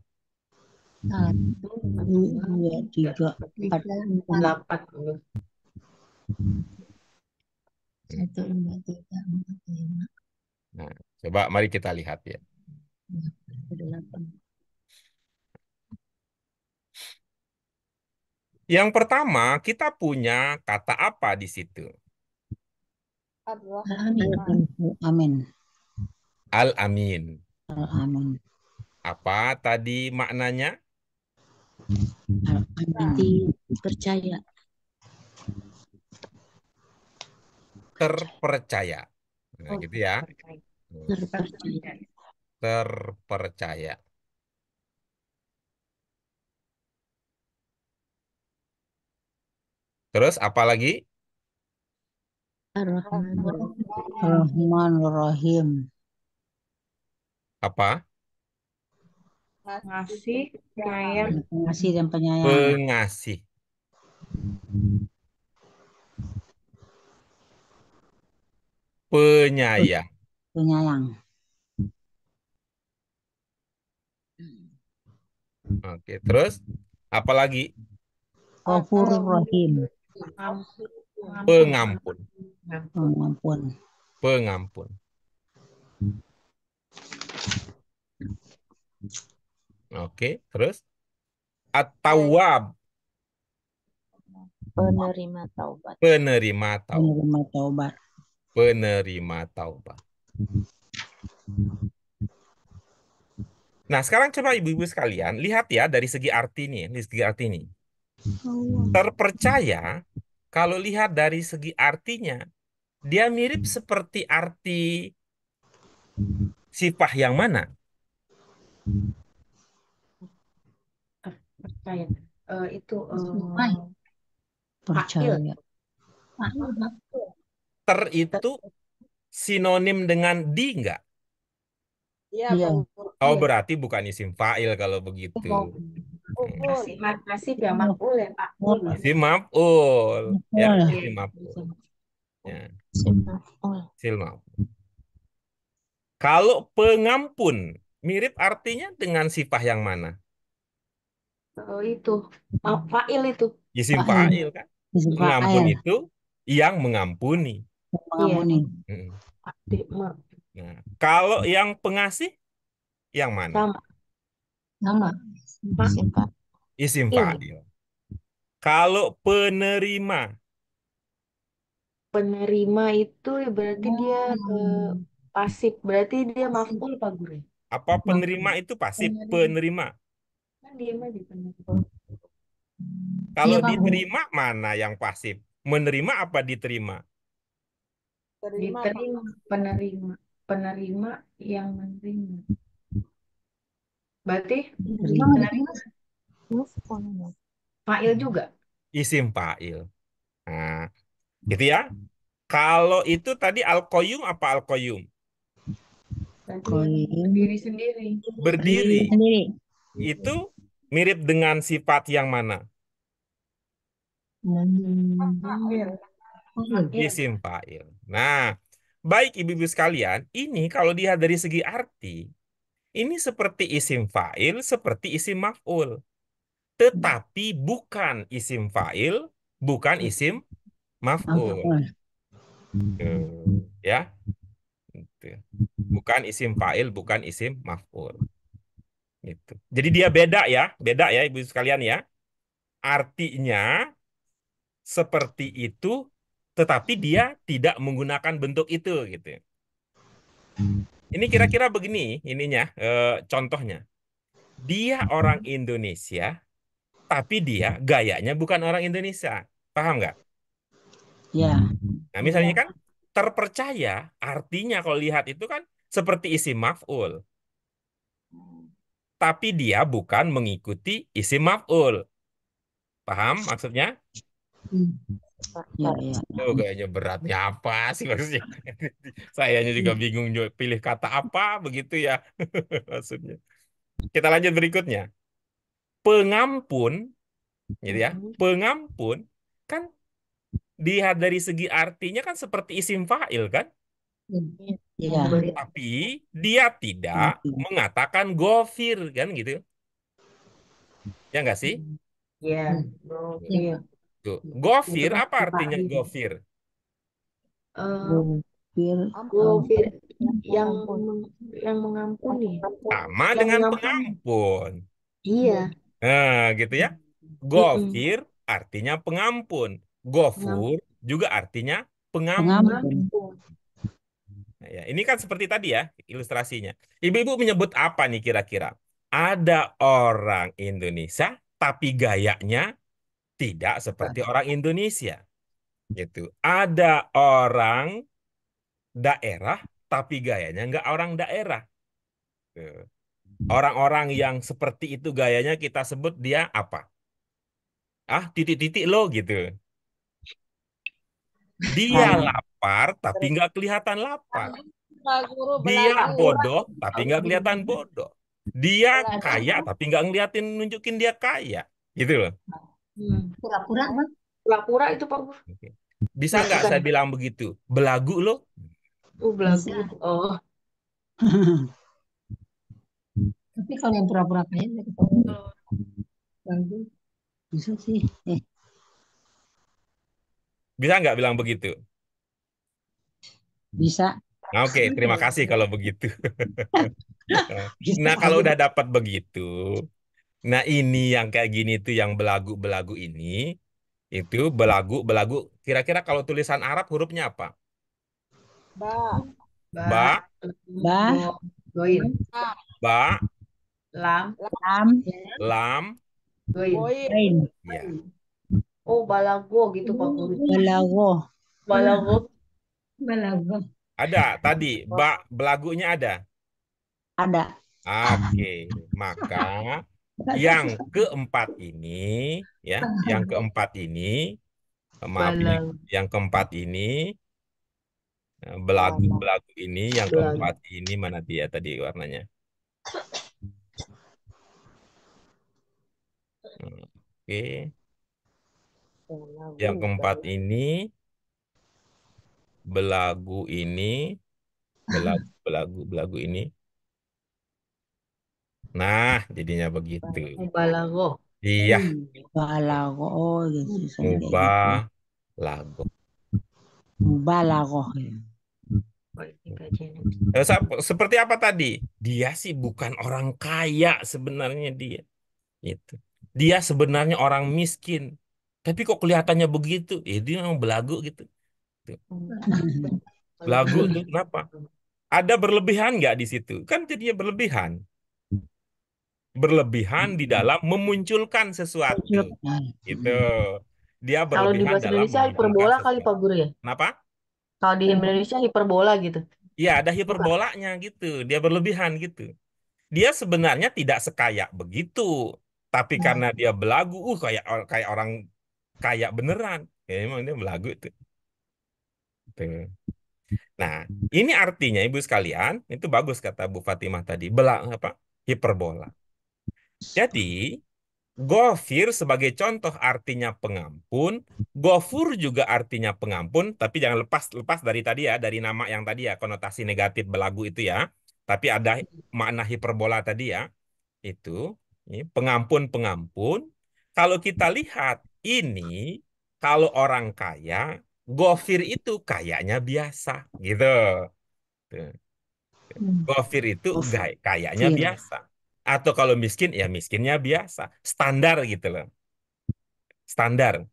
1, 2, 3, 4. 8. 1, 2, 3, 4, 5, Nah, coba mari kita lihat ya. 8. Yang pertama, kita punya kata apa di situ? Amin. Amin. Al-Amin. Amin. Apa tadi maknanya? Amin. Percaya. Terpercaya. Nah, gitu ya. Terpercaya. Terpercaya. Terus apa lagi? Rahmanur-Rahim. Apa? Ngasih, sayang. Pengasih dan penyayang. Pengasih. Penyayang. Penyayang. Oke, terus apa lagi? Ghafurur Rahim. Pengampun. Pengampun. Pengampun. Oke, terus At-Tawwab. Penerima taubat. Penerima taubat. Penerima taubat. Penerima taubat. Nah, sekarang coba ibu-ibu sekalian lihat ya dari segi arti nih, dari segi arti ini. Terpercaya, kalau lihat dari segi artinya, dia mirip seperti arti sifah yang mana? Percaya. Itu Percaya. Ter itu sinonim dengan di enggak? Iya, Iya. Pak Guru. Oh, berarti bukan isim fa'il kalau begitu. Masih ya makul ya Pak. Isim maf'ul. Ya, Maf'ul. isim maf'ul. Ya, Simaful. isim maf'ul. Kalau pengampun, mirip artinya dengan sifah yang mana? Itu fa'il itu. Isim Fa'il. fa'il kan? Isim Pengampun fa'il. itu yang mengampuni. Mengampuni. Mm. Sama. Nah, kalau yang pengasih, yang mana? Sama. Simpa. Isim Iya. fa'il. Kalau penerima, Penerima itu berarti dia pasif. Berarti dia maf'ul Pak Guru. apa penerima itu pasif? Penerima. Kan dia mah di penerima. Kalau Iya, Pak. diterima, mana yang pasif? Menerima apa diterima? Terima, Pak. Diterima, penerima, penerima yang menerima. Berarti Terima nggak penerima diterima? fa'il juga. Isim fa'il. Nah, gitu ya. Kalau itu tadi al-qayyum apa al-qayyum? Berarti yang Qayyum. berdiri sendiri. Berdiri. Sendiri. Itu mirip dengan sifat yang mana? Fa'il. Fa'il. Isim fa'il. Nah, baik ibu-ibu sekalian, ini kalau dilihat dari segi arti, ini seperti isim fa'il, seperti isim maf'ul. Tetapi bukan isim fa'il, bukan isim maf'ul. Maf'ul. Ya. Gitu. Bukan isim fa'il, bukan isim maf'ul. Gitu. Jadi dia beda ya ibu sekalian ya. Artinya seperti itu, tetapi dia tidak menggunakan bentuk itu gitu. Ini kira-kira begini ininya contohnya. Dia orang Indonesia, tapi dia gayanya bukan orang Indonesia. Paham nggak? Ya. Nah, misalnya kan terpercaya artinya kalau lihat itu kan seperti isim maf'ul. Tapi dia bukan mengikuti isim maf'ul. Paham maksudnya? Ya, ya. Oh, kayaknya beratnya apa sih maksudnya? Sayanya juga bingung pilih kata apa begitu ya maksudnya. Kita lanjut berikutnya. Pengampun, gitu ya. Pengampun kan dilihat dari segi artinya kan seperti isim fa'il kan? Ya. Tapi dia tidak mengatakan gofir kan gitu. Ya nggak sih? Ya, gofir. Tuh. Gofir Itu kan apa artinya fa'il. gofir? Gofir. Gofir yang yang mengampuni. Sama Yang dengan mengampuni. pengampun. Iya. Nah, gitu ya. Gofir artinya pengampun. Gofur juga artinya pengampun. Pengampun. Nah, ya, ini kan seperti tadi ya ilustrasinya. Ibu-ibu menyebut apa nih kira-kira? Ada orang Indonesia tapi gayanya tidak seperti orang Indonesia. Gitu. Ada orang daerah tapi gayanya nggak orang daerah. Tuh. Orang-orang yang seperti itu gayanya kita sebut dia apa? Ah, titik-titik lo gitu. Dia lapar tapi nggak kelihatan lapar. Pak Guru Dia belagu. bodoh tapi nggak kelihatan bodoh. Dia kaya tapi nggak ngeliatin nunjukin dia kaya. Gitu loh. Pura-pura, Bang. Pura-pura itu Pak Guru. Oke. Bisa nggak saya bilang begitu? Belagu lo? Belagu. Oh, Tapi kalau yang pura-pura kaya nggak ketemu. Belagu. Bisa sih. Bisa nggak bilang begitu? Bisa. Nah, oke, terima kasih kalau begitu. Bisa. Nah, kalau udah dapat begitu, nah ini yang kayak gini tuh yang belagu-belagu ini, itu belagu-belagu. Kira-kira kalau tulisan Arab hurufnya apa? Ba. Ba, Ba. Goin. ba, Lam. Lam. lam, Goin. Boin. Lain. ya. Oh, balago gitu Pak Guru. Balago. Balago. Belagu. Ada tadi, ba, belagunya ada. Ada. Oke, maka yang keempat ini, ya, yang keempat ini, maaf, Balago. yang keempat ini, belagu-belagu ini, yang Belagu. keempat ini mana dia tadi warnanya? Oke, yang keempat ini, belagu ini, belagu ini. Nah, jadinya begitu. Balago. Iya, Balago. Oh, gitu. Kayak gitu. ubah lagu. Balago. Seperti apa tadi? Dia sih bukan orang kaya sebenarnya dia. Itu. Dia sebenarnya orang miskin. Tapi kok kelihatannya begitu? Dia memang belagu gitu. Tuh. Belagu tuh kenapa? Ada berlebihan nggak di situ? Kan jadinya berlebihan. Berlebihan di dalam memunculkan sesuatu. Gitu. Dia Kalau di berlebihan bahasa dalam Indonesia memunculkan hiperbola kali sesuatu. Pak Guru ya? Kenapa? Kalau di Indonesia hiperbola gitu. Ya, ada Bukan. hiperbolanya gitu. Dia berlebihan gitu. Dia sebenarnya tidak sekaya begitu, tapi karena dia belagu, kayak orang kaya beneran. Ya, emang dia belagu itu. Tuh. Nah, ini artinya ibu sekalian, itu bagus kata Bu Fatimah tadi, hiperbola. Jadi, Ghafir sebagai contoh artinya pengampun, Ghafur juga artinya pengampun, tapi jangan lepas dari tadi ya, dari nama yang tadi ya, konotasi negatif belagu itu ya. Tapi ada makna hiperbola tadi ya, itu ini pengampun-pengampun. Kalau kita lihat ini, kalau orang kaya, Ghafir itu kayaknya biasa gitu. Tuh. Ghafir itu kayaknya Ghafir. biasa. Atau kalau miskin, ya miskinnya biasa. Standar gitu loh. Standar.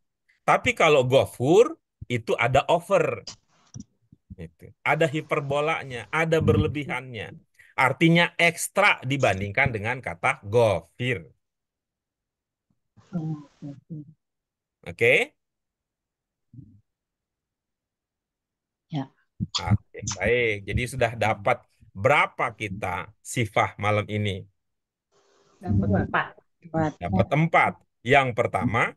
Tapi kalau Ghafur, itu ada over. Itu. Ada hiperbolanya, ada berlebihannya. Artinya ekstra dibandingkan dengan kata Ghafir. Oke? Ya. Oke, baik. Jadi sudah dapat berapa kita sifah malam ini? Dapat 4. Dapat 4. Yang pertama,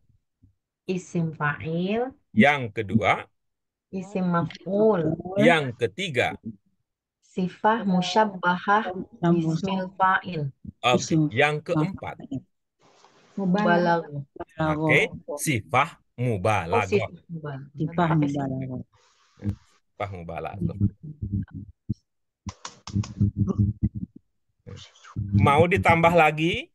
Isim fa'il, yang kedua, isim maf'ul, yang ketiga. sifah musyabbahah Sambung. bismil fa'il. Oke, Isim yang keempat. Mubalaghah. Oke, sifah Oh, mubalaghah. sifah mubalaghah. Sifah Pakai mubalaghah. Sifah mubalaghah. Mau ditambah lagi?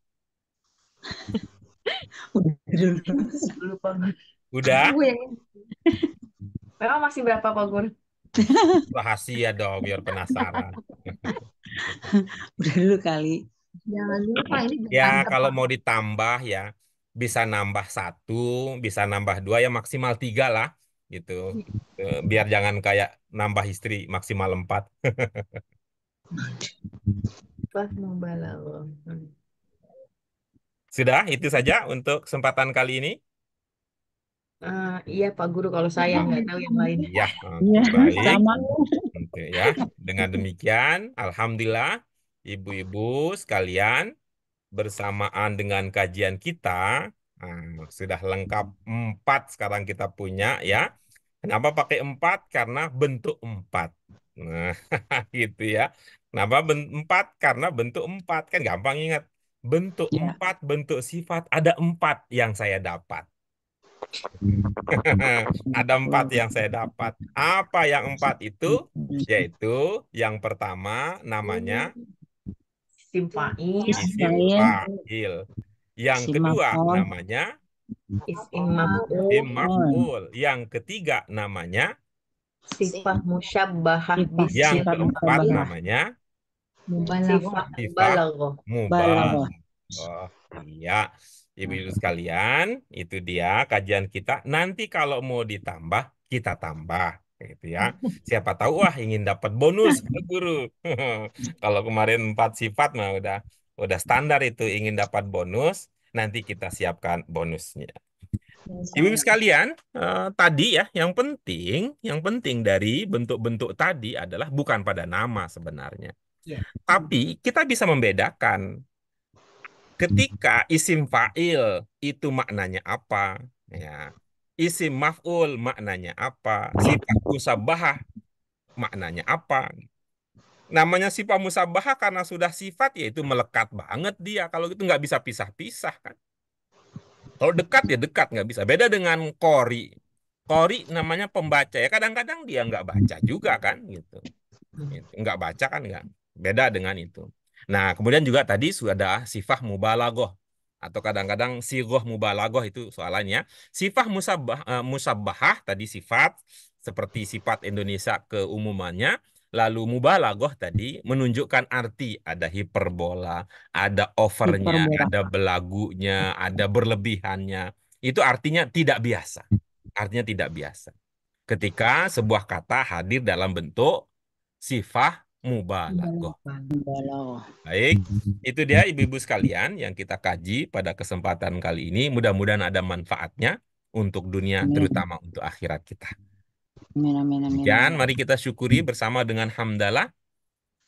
dulu Pak Gur. Udah? Aku yang ini. Memang masih berapa Pak Gur? Rahasia dong, biar penasaran. Udah dulu kali. Jangan dulu Pak, ini Ya, jangan kalau mau ditambah ya, bisa nambah 1, bisa nambah 2, ya maksimal 3 lah. Gitu. Biar jangan kayak nambah istri maksimal 4. Sifah mubalaghah. Sudah, itu saja untuk kesempatan kali ini. Iya Pak Guru, kalau saya nggak tahu yang lain. Ya, Iya, baik. sama. Gitu ya. Dengan demikian, alhamdulillah, ibu-ibu sekalian, bersamaan dengan kajian kita, sudah lengkap 4 sekarang kita punya ya. Kenapa pakai 4? Karena bentuk 4. Nah, gitu ya. Kenapa 4? Karena bentuk 4. Kan gampang ingat. Bentuk Ya. 4, bentuk sifat, ada 4 yang saya dapat. Ada 4 yang saya dapat. Apa yang 4 itu? Yaitu yang pertama namanya Isim fa'il, isim fa'il. Yang Isim kedua maf'ul. namanya isim maf'ul, isim maf'ul. Yang ketiga namanya, sifah musyabbahah Sifah. yang bismil keempat fa'il, namanya mubalaghah. sifah sifat mubalaghah. mubalaghah. Oh, iya. Ibu-ibu sekalian, itu dia kajian kita. Nanti kalau mau ditambah, kita tambah. Gitu ya. Siapa tahu ingin dapat bonus Pak Guru. Kalau kemarin 4 sifat mah udah standar itu, ingin dapat bonus, nanti kita siapkan bonusnya. Ibu-ibu sekalian, tadi ya yang penting dari bentuk-bentuk tadi adalah bukan pada nama sebenarnya. Ya. Tapi kita bisa membedakan ketika isim fa'il itu maknanya apa, ya. Isim maf'ul maknanya apa, sifat musabbahah maknanya apa. Namanya sifat musabbahah karena sudah sifat, yaitu melekat banget dia. Kalau gitu nggak bisa pisah-pisah kan. Kalau dekat ya dekat, nggak bisa. Beda dengan kori. Kori namanya pembaca ya. Kadang-kadang dia nggak baca juga kan gitu. Nggak baca kan nggak. Beda dengan itu. Nah, kemudian juga tadi sudah ada sifah mubalaghah atau kadang-kadang sighah mubalaghah, itu soalannya. Sifah musabbahah tadi sifat seperti sifat Indonesia keumumannya. Lalu mubalaghah tadi menunjukkan arti, ada hiperbola, ada overnya, Hiperbola. ada belagunya, ada berlebihannya. Itu artinya tidak biasa. Artinya tidak biasa. Ketika sebuah kata hadir dalam bentuk sifah mubalaghah. Mubalaghah. Baik, itu dia ibu-ibu sekalian yang kita kaji pada kesempatan kali ini. Mudah-mudahan ada manfaatnya untuk dunia, Amin. terutama untuk akhirat kita. Amin, amin, amin, Demikian, amin. mari kita syukuri bersama dengan hamdalah.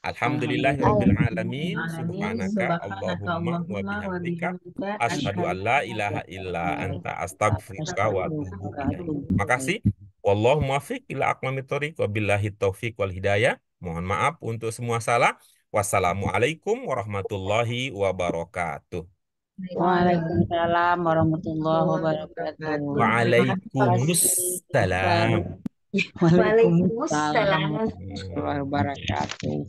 Alhamdulillahirabbil alamin. Subhanaka Allahumma wa bihamdika asyhadu an la ilaha illa anta astaghfiruka wa atubu ilaik. Makasih. Wallahu muwaffiq ila aqwamit thoriq wa billahi taufiq wal hidayah. Mohon maaf untuk semua salah. Wassalamualaikum warahmatullahi wabarakatuh. Waalaikumsalam warahmatullahi wabarakatuh. Waalaikumsalam. Waalaikumsalam Waalaikumsalam. warahmatullahi wabarakatuh.